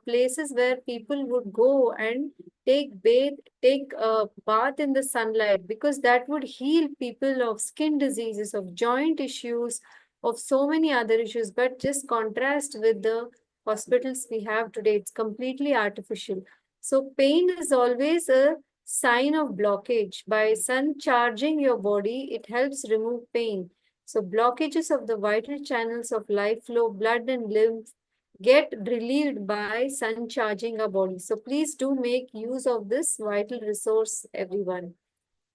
Speaker 1: places where people would go and take a bath in the sunlight, because that would heal people of skin diseases, of joint issues, of so many other issues. But just contrast with the hospitals we have today, it's completely artificial. So pain is always a sign of blockage. By sun charging your body, it helps remove pain. So blockages of the vital channels of life flow, blood and lymph get relieved by sun charging our body. So please do make use of this vital resource, everyone.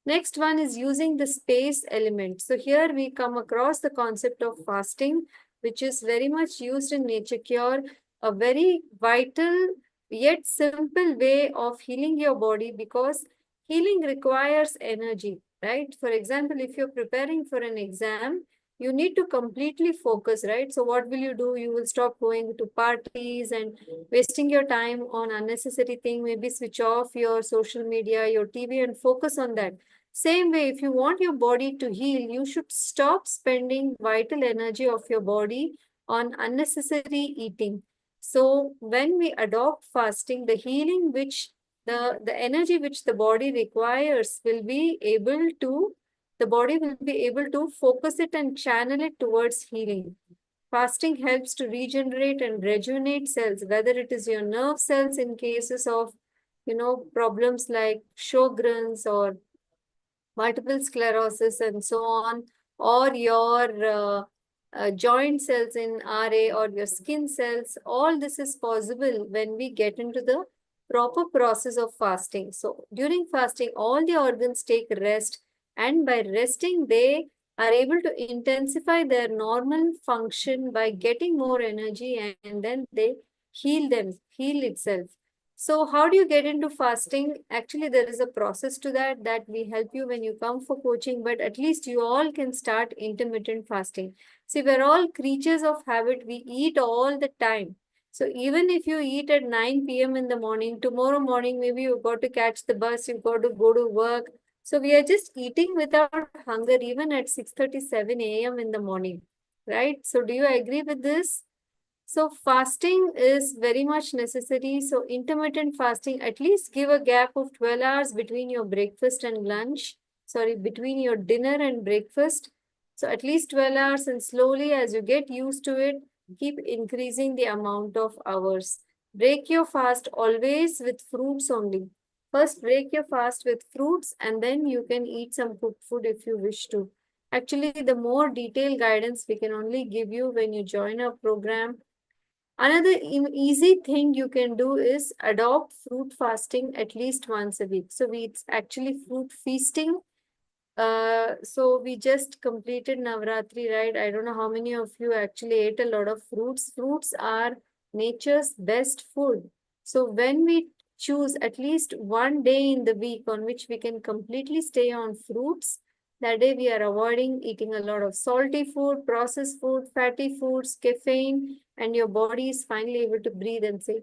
Speaker 1: Next one is using the space element. So here we come across the concept of fasting, which is very much used in nature cure, a very vital yet simple way of healing your body, because healing requires energy, right? For example, if you're preparing for an exam, you need to completely focus, right? So what will you do? You will stop going to parties and wasting your time on unnecessary thing. Maybe switch off your social media, your TV, and focus on that. Same way, if you want your body to heal, you should stop spending vital energy of your body on unnecessary eating. So when we adopt fasting, the healing which the energy which the body requires will be able to, the body will be able to focus it and channel it towards healing. Fasting helps to regenerate and rejuvenate cells, whether it is your nerve cells in cases of, problems like Sjogren's or multiple sclerosis and so on, or your joint cells in RA, or your skin cells. All this is possible when we get into the proper process of fasting. So during fasting, all the organs take rest, and by resting, they are able to intensify their normal function by getting more energy, and then they heal itself. So how do you get into fasting? Actually, there is a process to that we help you when you come for coaching, but at least you all can start intermittent fasting. See, we're all creatures of habit. We eat all the time. So even if you eat at 9 p.m. in the morning, tomorrow morning maybe you've got to catch the bus, you've got to go to work. So we are just eating without hunger even at 6:37 a.m. in the morning, right? So do you agree with this? So fasting is very much necessary. So intermittent fasting, at least give a gap of 12 hours between your breakfast and lunch. Sorry, between your dinner and breakfast. So at least 12 hours, and slowly as you get used to it, keep increasing the amount of hours. Break your fast always with fruits only. First break your fast with fruits, and then you can eat some cooked food if you wish to. Actually, the more detailed guidance we can only give you when you join our program. Another easy thing you can do is adopt fruit fasting at least once a week. So it's actually fruit feasting. So we just completed Navratri, right? I don't know how many of you actually ate a lot of fruits. Fruits are nature's best food. So when we choose at least one day in the week on which we can completely stay on fruits, that day we are avoiding eating a lot of salty food, processed food, fatty foods, caffeine, and your body is finally able to breathe and say,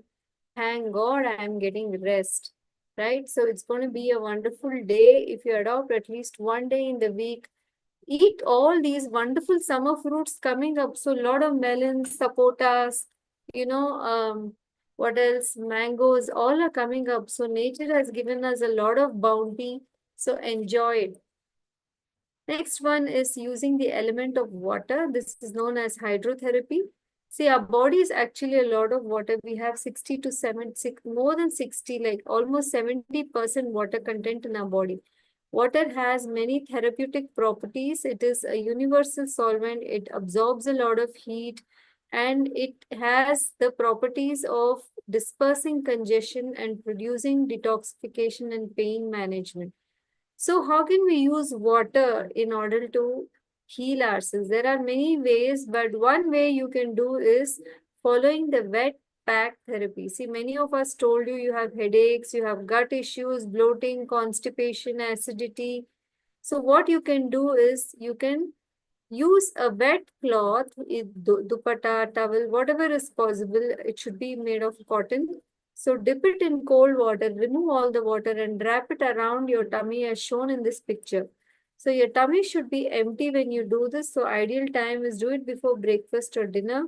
Speaker 1: thank God I am getting rest, right? So it's going to be a wonderful day if you adopt at least one day in the week. Eat all these wonderful summer fruits coming up. So a lot of melons, sapotas, what else? Mangoes, all are coming up. So nature has given us a lot of bounty. So enjoy it. Next one is using the element of water. This is known as hydrotherapy. See, our body is actually a lot of water. We have 60 to 70, more than 60, like almost 70% water content in our body. Water has many therapeutic properties. It is a universal solvent. It absorbs a lot of heat, and it has the properties of dispersing congestion and producing detoxification and pain management. So how can we use water in order to heal ourselves? There are many ways, but one way you can do is following the wet pack therapy. See, many of us told you have headaches, you have gut issues, bloating, constipation, acidity. So what you can do is you can use a wet cloth, dupatta, towel, whatever is possible. It should be made of cotton. So dip it in cold water, remove all the water and wrap it around your tummy as shown in this picture. So your tummy should be empty when you do this. So ideal time is do it before breakfast or dinner.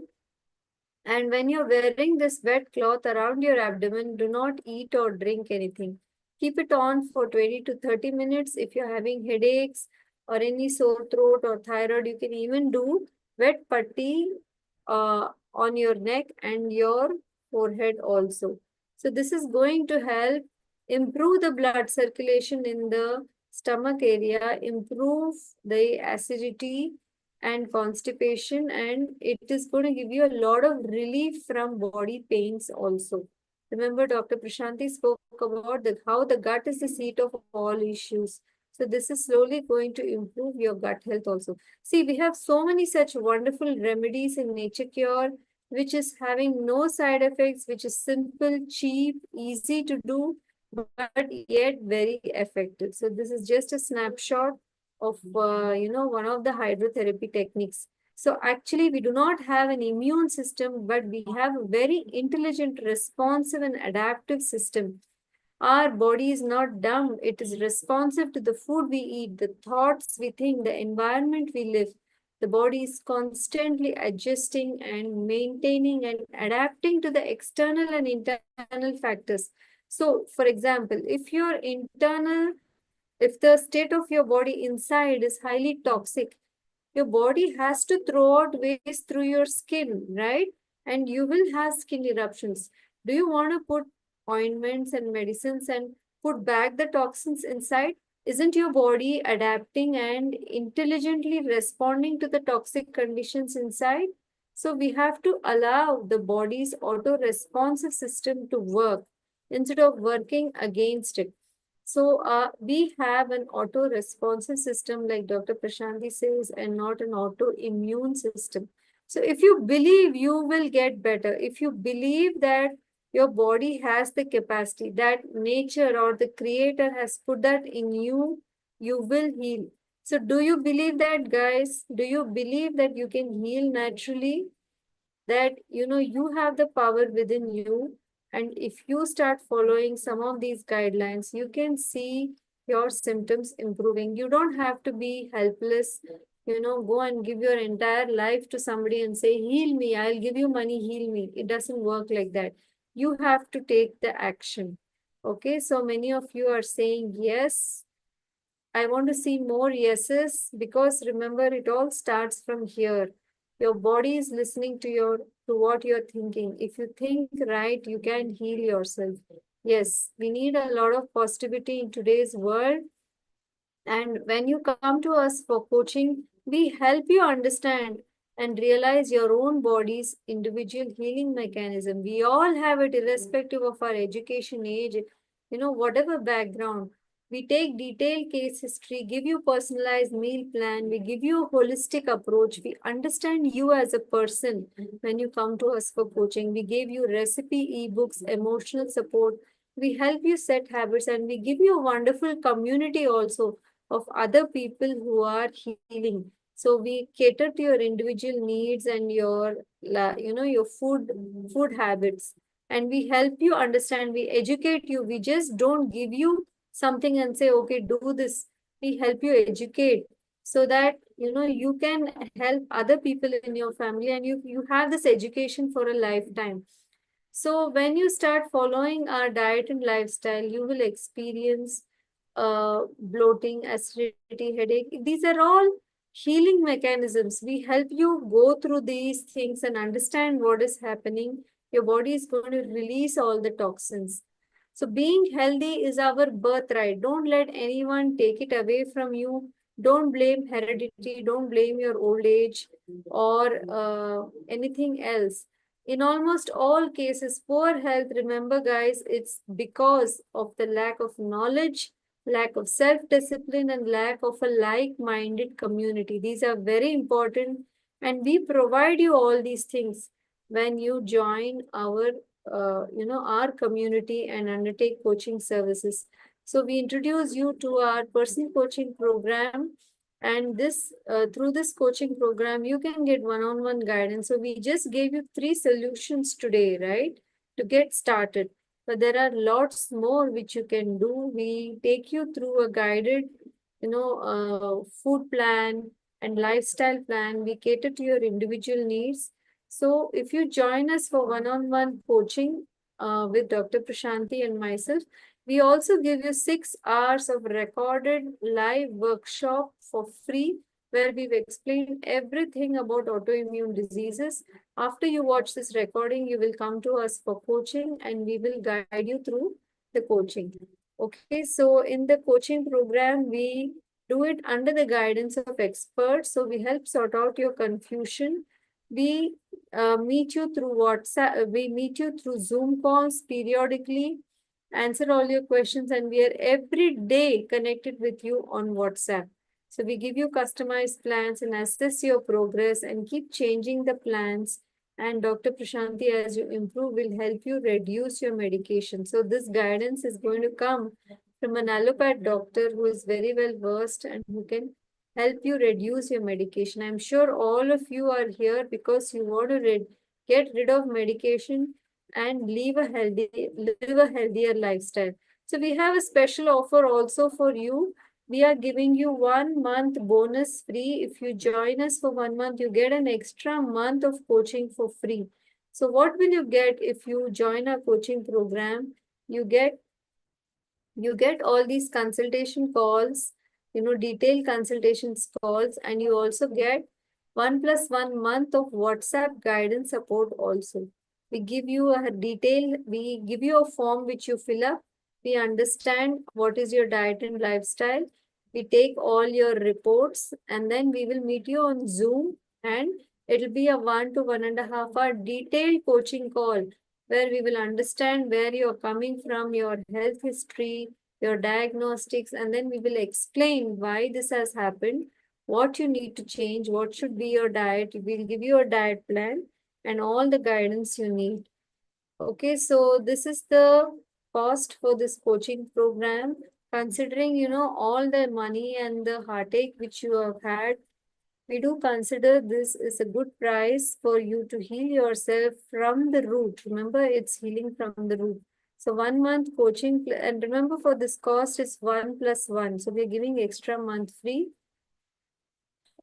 Speaker 1: And when you're wearing this wet cloth around your abdomen, do not eat or drink anything. Keep it on for 20 to 30 minutes. If you're having headaches or any sore throat or thyroid, you can even do wet putty on your neck and your forehead also. So this is going to help improve the blood circulation in the stomach area, improve the acidity and constipation, and it is going to give you a lot of relief from body pains also. Remember, Dr. Prashanti spoke about how the gut is the seat of all issues. So this is slowly going to improve your gut health also. See, we have so many such wonderful remedies in Nature Cure, which is having no side effects, which is simple, cheap, easy to do, but yet very effective. So this is just a snapshot of one of the hydrotherapy techniques. So actually we do not have an immune system, but we have a very intelligent, responsive and adaptive system. Our body is not dumb. It is responsive to the food we eat, the thoughts we think, the environment we live. The body is constantly adjusting and maintaining and adapting to the external and internal factors. So for example, if the state of your body inside is highly toxic, your body has to throw out waste through your skin, right? And you will have skin eruptions. Do you want to put ointments and medicines and put back the toxins inside? Isn't your body adapting and intelligently responding to the toxic conditions inside? So we have to allow the body's auto-responsive system to work instead of working against it. So we have an auto-responsive system, like Dr. Prashanti says, and not an autoimmune system. So if you believe you will get better, if you believe that your body has the capacity, that nature or the creator has put that in you, you will heal. So do you believe that, guys? Do you believe that you can heal naturally? that you have the power within you, and if you start following some of these guidelines, you can see your symptoms improving. You don't have to be helpless, go and give your entire life to somebody and say, heal me, I'll give you money, heal me. It doesn't work like that. You have to take the action. Okay, so many of you are saying yes. I want to see more yeses, because remember, it all starts from here. Your body is listening to what you're thinking. If you think right, you can heal yourself. Yes, we need a lot of positivity in today's world. And when you come to us for coaching, we help you understand and realize your own body's individual healing mechanism. We all have it, irrespective of our education, age, whatever background. We take detailed case history, give you personalized meal plan, we give you a holistic approach. We understand you as a person when you come to us for coaching. We give you recipe, ebooks, emotional support. We help you set habits, and we give you a wonderful community also of other people who are healing. So we cater to your individual needs and your food habits, and we help you understand. We educate you. We just don't give you something and say, okay, do this. We help you educate, so that you can help other people in your family, and you have this education for a lifetime. So when you start following our diet and lifestyle, you will experience bloating, acidity, headache. These are all healing mechanisms. We help you go through these things and understand what is happening. Your body is going to release all the toxins. So being healthy is our birthright. Don't let anyone take it away from you. Don't blame heredity. Don't blame your old age or anything else. In almost all cases, poor health, remember guys, it's because of the lack of knowledge, lack of self-discipline, and lack of a like-minded community. These are very important, and we provide you all these things when you join our community and undertake coaching services. So we introduce you to our personal coaching program, and this through this coaching program, you can get one-on-one guidance. So we just gave you 3 solutions today, right, to get started. But there are lots more which you can do. We take you through a guided, food plan and lifestyle plan. We cater to your individual needs. So if you join us for one-on-one coaching with Dr. Prashanti and myself, we also give you 6 hours of recorded live workshop for free, where we've explained everything about autoimmune diseases. After you watch this recording, you will come to us for coaching, and we will guide you through the coaching. Okay, so in the coaching program, we do it under the guidance of experts. So we help sort out your confusion. We meet you through WhatsApp. We meet you through Zoom calls periodically, answer all your questions, and we are every day connected with you on WhatsApp. So we give you customized plans and assess your progress and keep changing the plans. And Dr. Prashanti, as you improve, will help you reduce your medication. So this guidance is going to come from an allopath doctor who is very well versed and who can help you reduce your medication. I'm sure all of you are here because you want to get rid of medication and live a healthier lifestyle. So we have a special offer also for you. We are giving you 1 month bonus free. If you join us for 1 month, you get an extra month of coaching for free. So what will you get if you join our coaching program? You get all these consultation calls, detailed consultations calls, and you also get 1+1 month of WhatsApp guidance support also. We give you a form which you fill up. We understand what is your diet and lifestyle. We take all your reports, and then we will meet you on Zoom, and it'll be a 1 to 1.5 hour detailed coaching call, where we will understand where you're coming from, your health history, your diagnostics, and then we will explain why this has happened, what you need to change, what should be your diet. We'll give you a diet plan and all the guidance you need. Okay, so this is the cost for this coaching program. Considering, all the money and the heartache which you have had, We do consider this is a good price for you to heal yourself from the root. Remember, it's healing from the root. So 1 month coaching, and remember for this cost is 1+1. So we're giving extra month free.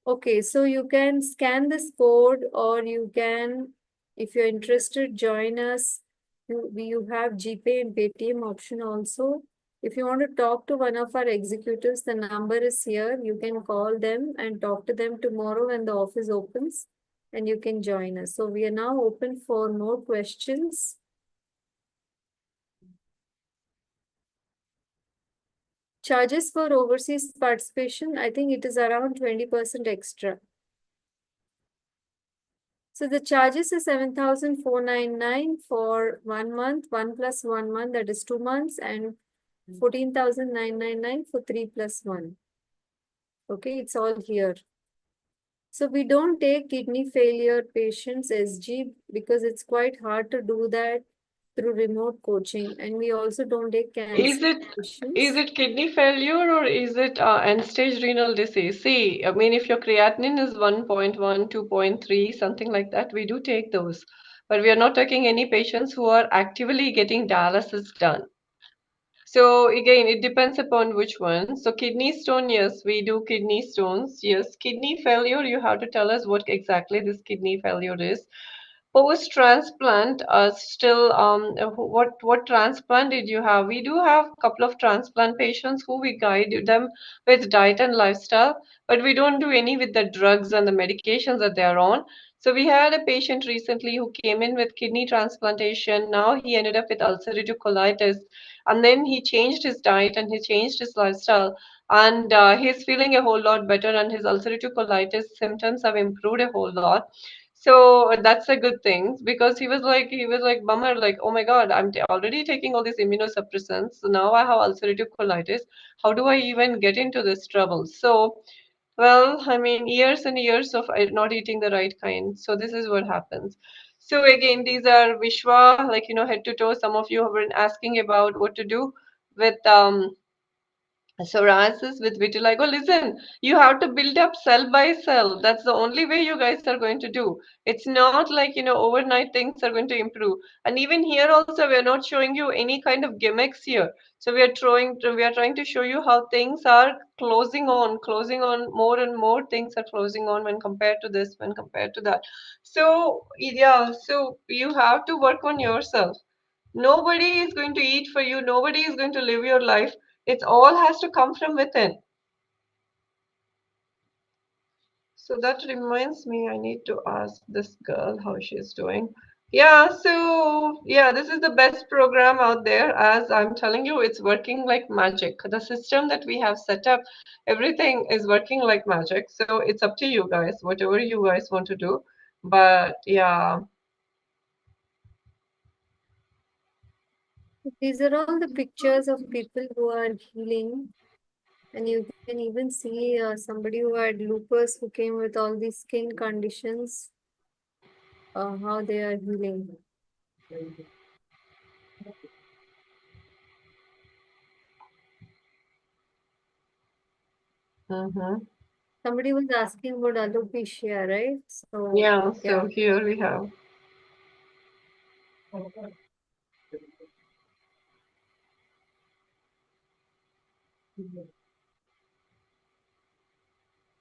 Speaker 1: Okay, so you can scan this code, or you can, if you're interested, join us. You have GPay and Paytm option also. If you want to talk to one of our executives, the number is here. You can call them and talk to them tomorrow when the office opens, and you can join us. So we are now open for more questions. Charges for overseas participation, I think it is around 20% extra. So the charges is 7,499 for 1 month, 1+1 month, that is 2 months, and 14,999 for 3+1. Okay, it's all here. So we don't take kidney failure patients SG because it's quite hard to do that through remote coaching, and we also don't take
Speaker 3: Is
Speaker 1: cancer
Speaker 3: it is
Speaker 1: patients.
Speaker 3: it kidney failure or is it end-stage renal disease? See, I mean, if your creatinine is 1.1, 2.3, something like that, we do take those. But we are not taking any patients who are actively getting dialysis done. So again, it depends upon which one. So kidney stone, yes, we do kidney stones. Yes, kidney failure, you have to tell us what exactly this kidney failure is. Post-transplant, still, what transplant did you have? We do have a couple of transplant patients who we guide them with diet and lifestyle, but we don't do any with the drugs and the medications that they are on. So we had a patient recently who came in with kidney transplantation. Now he ended up with ulcerative colitis, and then he changed his diet and he changed his lifestyle, and he's feeling a whole lot better, and his ulcerative colitis symptoms have improved a whole lot. So that's a good thing because he was like bummer, like, oh my God, I'm already taking all these immunosuppressants, so now I have ulcerative colitis. How do I even get into this trouble? So, well, I mean, years and years of not eating the right kind. So this is what happens. So again, these are Vishwa, like, head to toe. Some of you have been asking about what to do with psoriasis, with vitiligo. Listen, you have to build up cell by cell. That's the only way you guys are going to do. It's not like, overnight things are going to improve. And even here also, we are not showing you any kind of gimmicks here. So we are trying to show you how things are closing on, more and more things are closing on when compared to this, when compared to that. So yeah, so you have to work on yourself. Nobody is going to eat for you. Nobody is going to live your life. It all has to come from within. So that reminds me, I need to ask this girl how she's doing. Yeah, so yeah, this is the best program out there. As I'm telling you, it's working like magic. The system that we have set up, everything is working like magic. So it's up to you guys, whatever you guys want to do. But yeah.
Speaker 1: These are all the pictures of people who are healing. And you can even see somebody who had lupus who came with all these skin conditions, how they are healing.
Speaker 3: Mm-hmm.
Speaker 1: Somebody was asking about alopecia, right? So,
Speaker 3: Yeah,
Speaker 1: yeah.
Speaker 3: so here we have.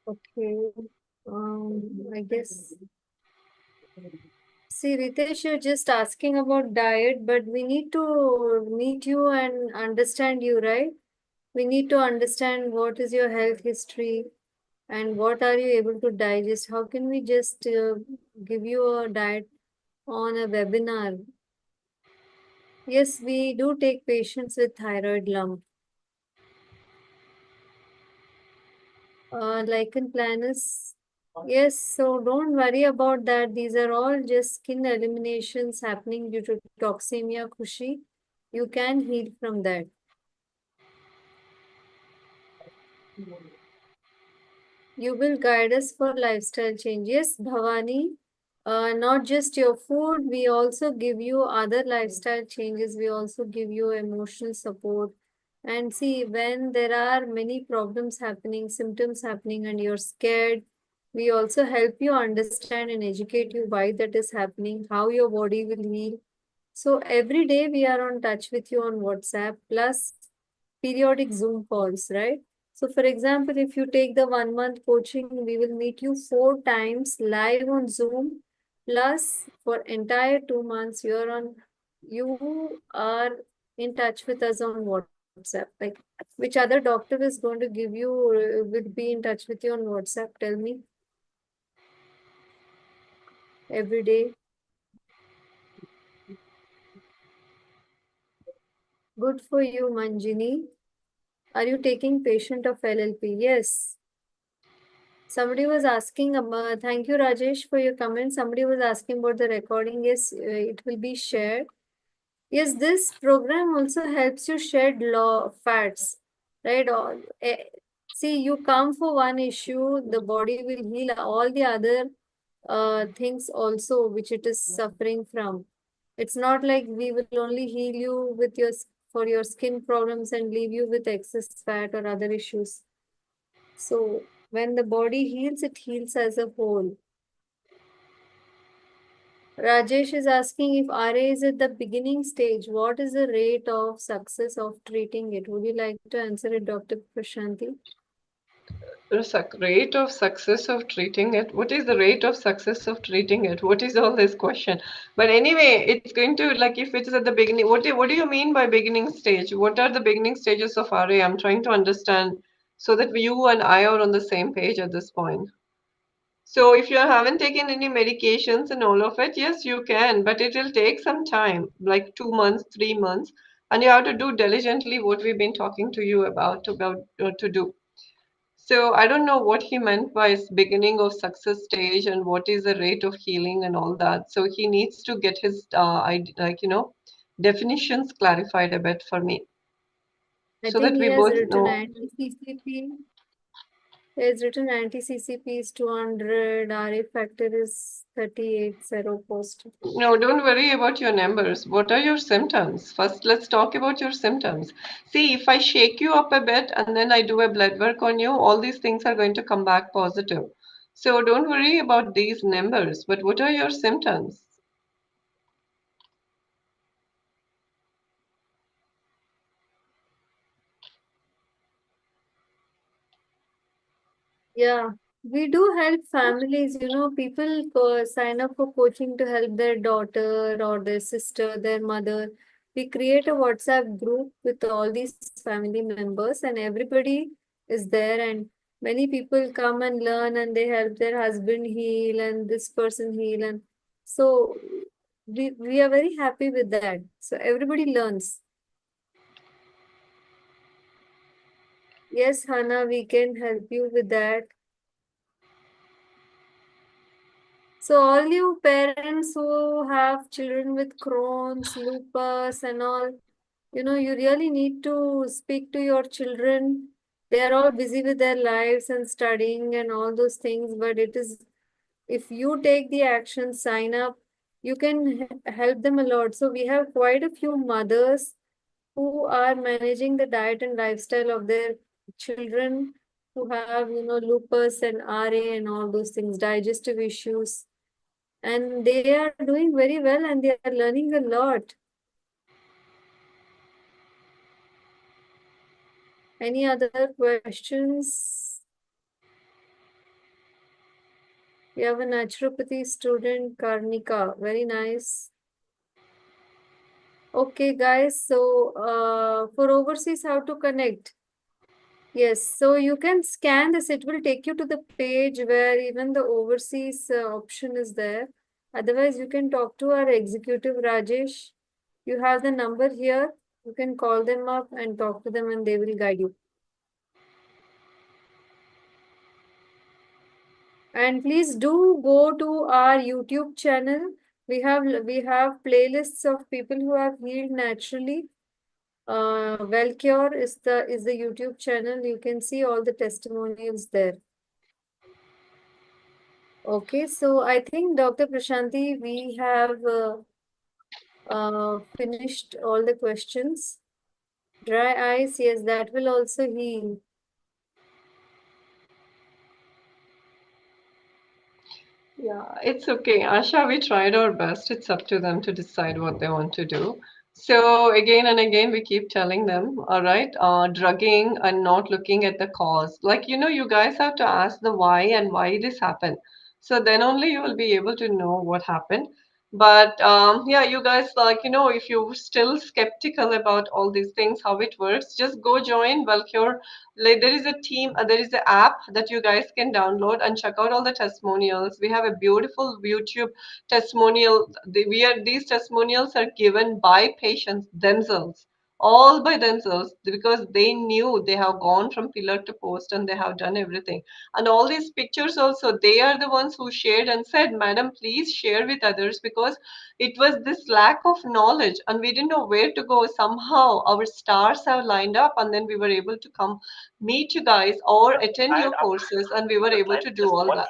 Speaker 1: Okay. I guess. See, Ritesh, you're just asking about diet, but we need to meet you and understand you, right? We need to understand what is your health history and what are you able to digest. How can we just give you a diet on a webinar? Yes, we do take patients with thyroid lump. Lichen planus. Yes, so don't worry about that. These are all just skin eliminations happening due to toxemia, Kushi. You can heal from that. You will guide us for lifestyle change. Yes, Bhavani, not just your food, we also give you other lifestyle changes. We also give you emotional support. And see, when there are many problems happening, symptoms happening, and you're scared, We also help you understand and educate you why that is happening, how your body will heal. So every day we are on touch with you on WhatsApp plus periodic Zoom calls, right? So for example, if you take the 1 month coaching, we will meet you 4 times live on Zoom. Plus for entire 2 months, you are in touch with us on WhatsApp. Like which other doctor is going to give you will be in touch with you on WhatsApp? Tell me every day. Good for you, Manjini. Are you taking patient of LLP? Yes. Somebody was asking, thank you, Rajesh, for your comment. Somebody was asking about the recording. Yes, it will be shared. Yes, this program also helps you shed law fats, right? See, you come for one issue, the body will heal all the other things also, which it is suffering from. It's not like we will only heal you with for your skin problems and leave you with excess fat or other issues. So when the body heals, it heals as a whole. Rajesh is asking if RA is at the beginning stage, what is the rate of success of treating it? Would you like to answer it, Dr. Prashanti?
Speaker 3: The rate of success of treating it. What is the rate of success of treating it? What is all this question? But anyway, it's going to, like, if it is at the beginning, what do you mean by beginning stage? What are the beginning stages of RA? I'm trying to understand so that you and I are on the same page at this point. So if you haven't taken any medications and all of it, yes, you can, but it will take some time, like 2 months, 3 months, and you have to do diligently what we've been talking to you about to do. So I don't know what he meant by beginning of success stage and what is the rate of healing and all that. So he needs to get his definitions clarified a bit for me
Speaker 1: I
Speaker 3: so that
Speaker 1: think
Speaker 3: we
Speaker 1: he has
Speaker 3: both
Speaker 1: written
Speaker 3: know.
Speaker 1: anti-CCP. He has written anti-CCP is 200, RA factor is 38, seropositive.
Speaker 3: No, don't worry about your numbers. What are your symptoms? First, let's talk about your symptoms. See, if I shake you up a bit and then I do a blood work on you, all these things are going to come back positive. So don't worry about these numbers. But what are your symptoms?
Speaker 1: Yeah, we do help families. People sign up for coaching to help their daughter or their sister, their mother. We create a WhatsApp group with all these family members, and everybody is there. And many people come and learn, and they help their husband heal, and this person heal. And so we are very happy with that. So everybody learns. Yes, Hannah, we can help you with that. So all you parents who have children with Crohn's, lupus and all, you really need to speak to your children. They are all busy with their lives and studying and all those things, but if you take the action, sign up, you can help them a lot. So we have quite a few mothers who are managing the diet and lifestyle of their children who have, lupus and RA and all those things, digestive issues, and they are doing very well and they are learning a lot. Any other questions? We have a naturopathy student, Karnika. Very nice. Okay, guys. So, for overseas, how to connect? Yes, so you can scan this. It will take you to the page where even the overseas option is there. Otherwise, you can talk to our executive, Rajesh. You have the number here. You can call them up and talk to them and they will guide you. And please do go to our YouTube channel. We have playlists of people who have healed naturally. Wellcure is the YouTube channel. You can see all the testimonials there. Okay, so I think Dr. Prashanti, we have finished all the questions. Dry eyes, yes, that will also heal.
Speaker 3: Yeah, it's okay. Asha, we tried our best. It's up to them to decide what they want to do. So again and again, we keep telling them, all right, drugging and not looking at the cause. Like, you guys have to ask the why and why this happened. So then only you will be able to know what happened. But yeah, you guys, like, if you're still skeptical about all these things, how it works, just go join Wellcure. Like, there is a team, there is an app that you guys can download and check out all the testimonials. We have a beautiful YouTube testimonial. These testimonials are given by patients themselves, all by themselves, because they knew they have gone from pillar to post and they have done everything. And all these pictures also, they are the ones who shared and said, Madam, please share with others, because it was this lack of knowledge and we didn't know where to go. Somehow our stars have lined up and then we were able to come meet you guys or attend your courses, and we were able to do all that.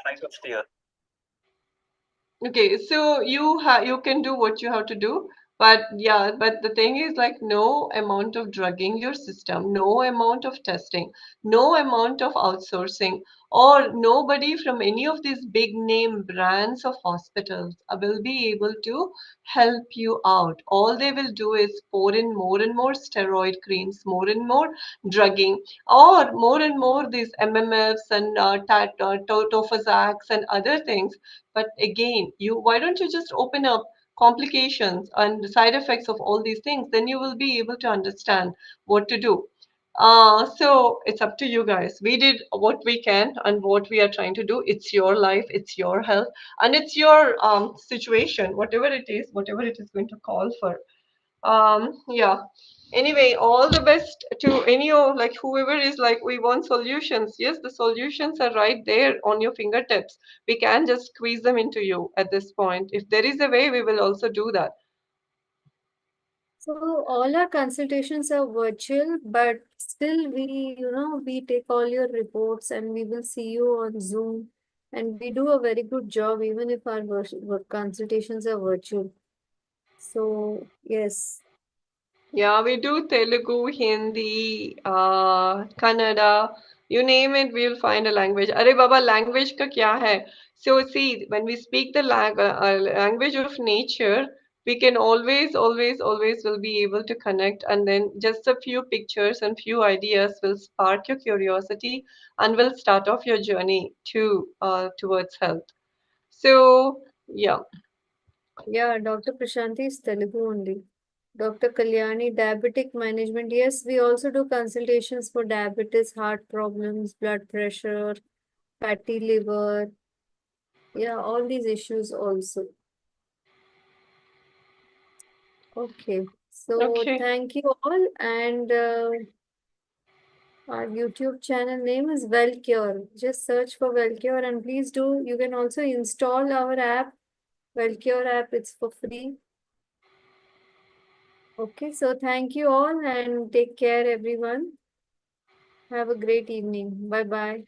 Speaker 3: Okay, so you can do what you have to do, but yeah, but the thing is, like, no amount of drugging your system, no amount of testing, no amount of outsourcing, or nobody from any of these big name brands of hospitals will be able to help you out. All they will do is pour in more and more steroid creams, more and more drugging, or more and more these MMFs and tofazacs and other things. But again, why don't you just open up complications and the side effects of all these things? Then you will be able to understand what to do. So it's up to you guys. We did what we can and what we are trying to do. It's your life, it's your health, and it's your situation, whatever it is going to call for. Yeah. Anyway, all the best to any of, like, whoever is like, we want solutions. Yes, the solutions are right there on your fingertips. We can just squeeze them into you at this point. If there is a way, we will also do that.
Speaker 1: So all our consultations are virtual, but still we take all your reports and we will see you on Zoom. And we do a very good job even if our consultations are virtual. So yes.
Speaker 3: Yeah, we do Telugu, Hindi, Kannada, you name it, we'll find a language. Arey Baba, language ka kya hai? So see, when we speak the language of nature, we can always will be able to connect, and then just a few pictures and few ideas will spark your curiosity and will start off your journey towards health. So yeah.
Speaker 1: Yeah, Dr. Prashanti is Telugu only. Dr. Kalyani, diabetic management. Yes, we also do consultations for diabetes, heart problems, blood pressure, fatty liver. Yeah, all these issues also. Okay. So
Speaker 3: Okay.
Speaker 1: thank you all. And our YouTube channel name is Wellcure. Just search for Wellcure and please do. You can also install our app, Wellcure app. It's for free. Okay. So thank you all and take care, everyone. Have a great evening. Bye bye.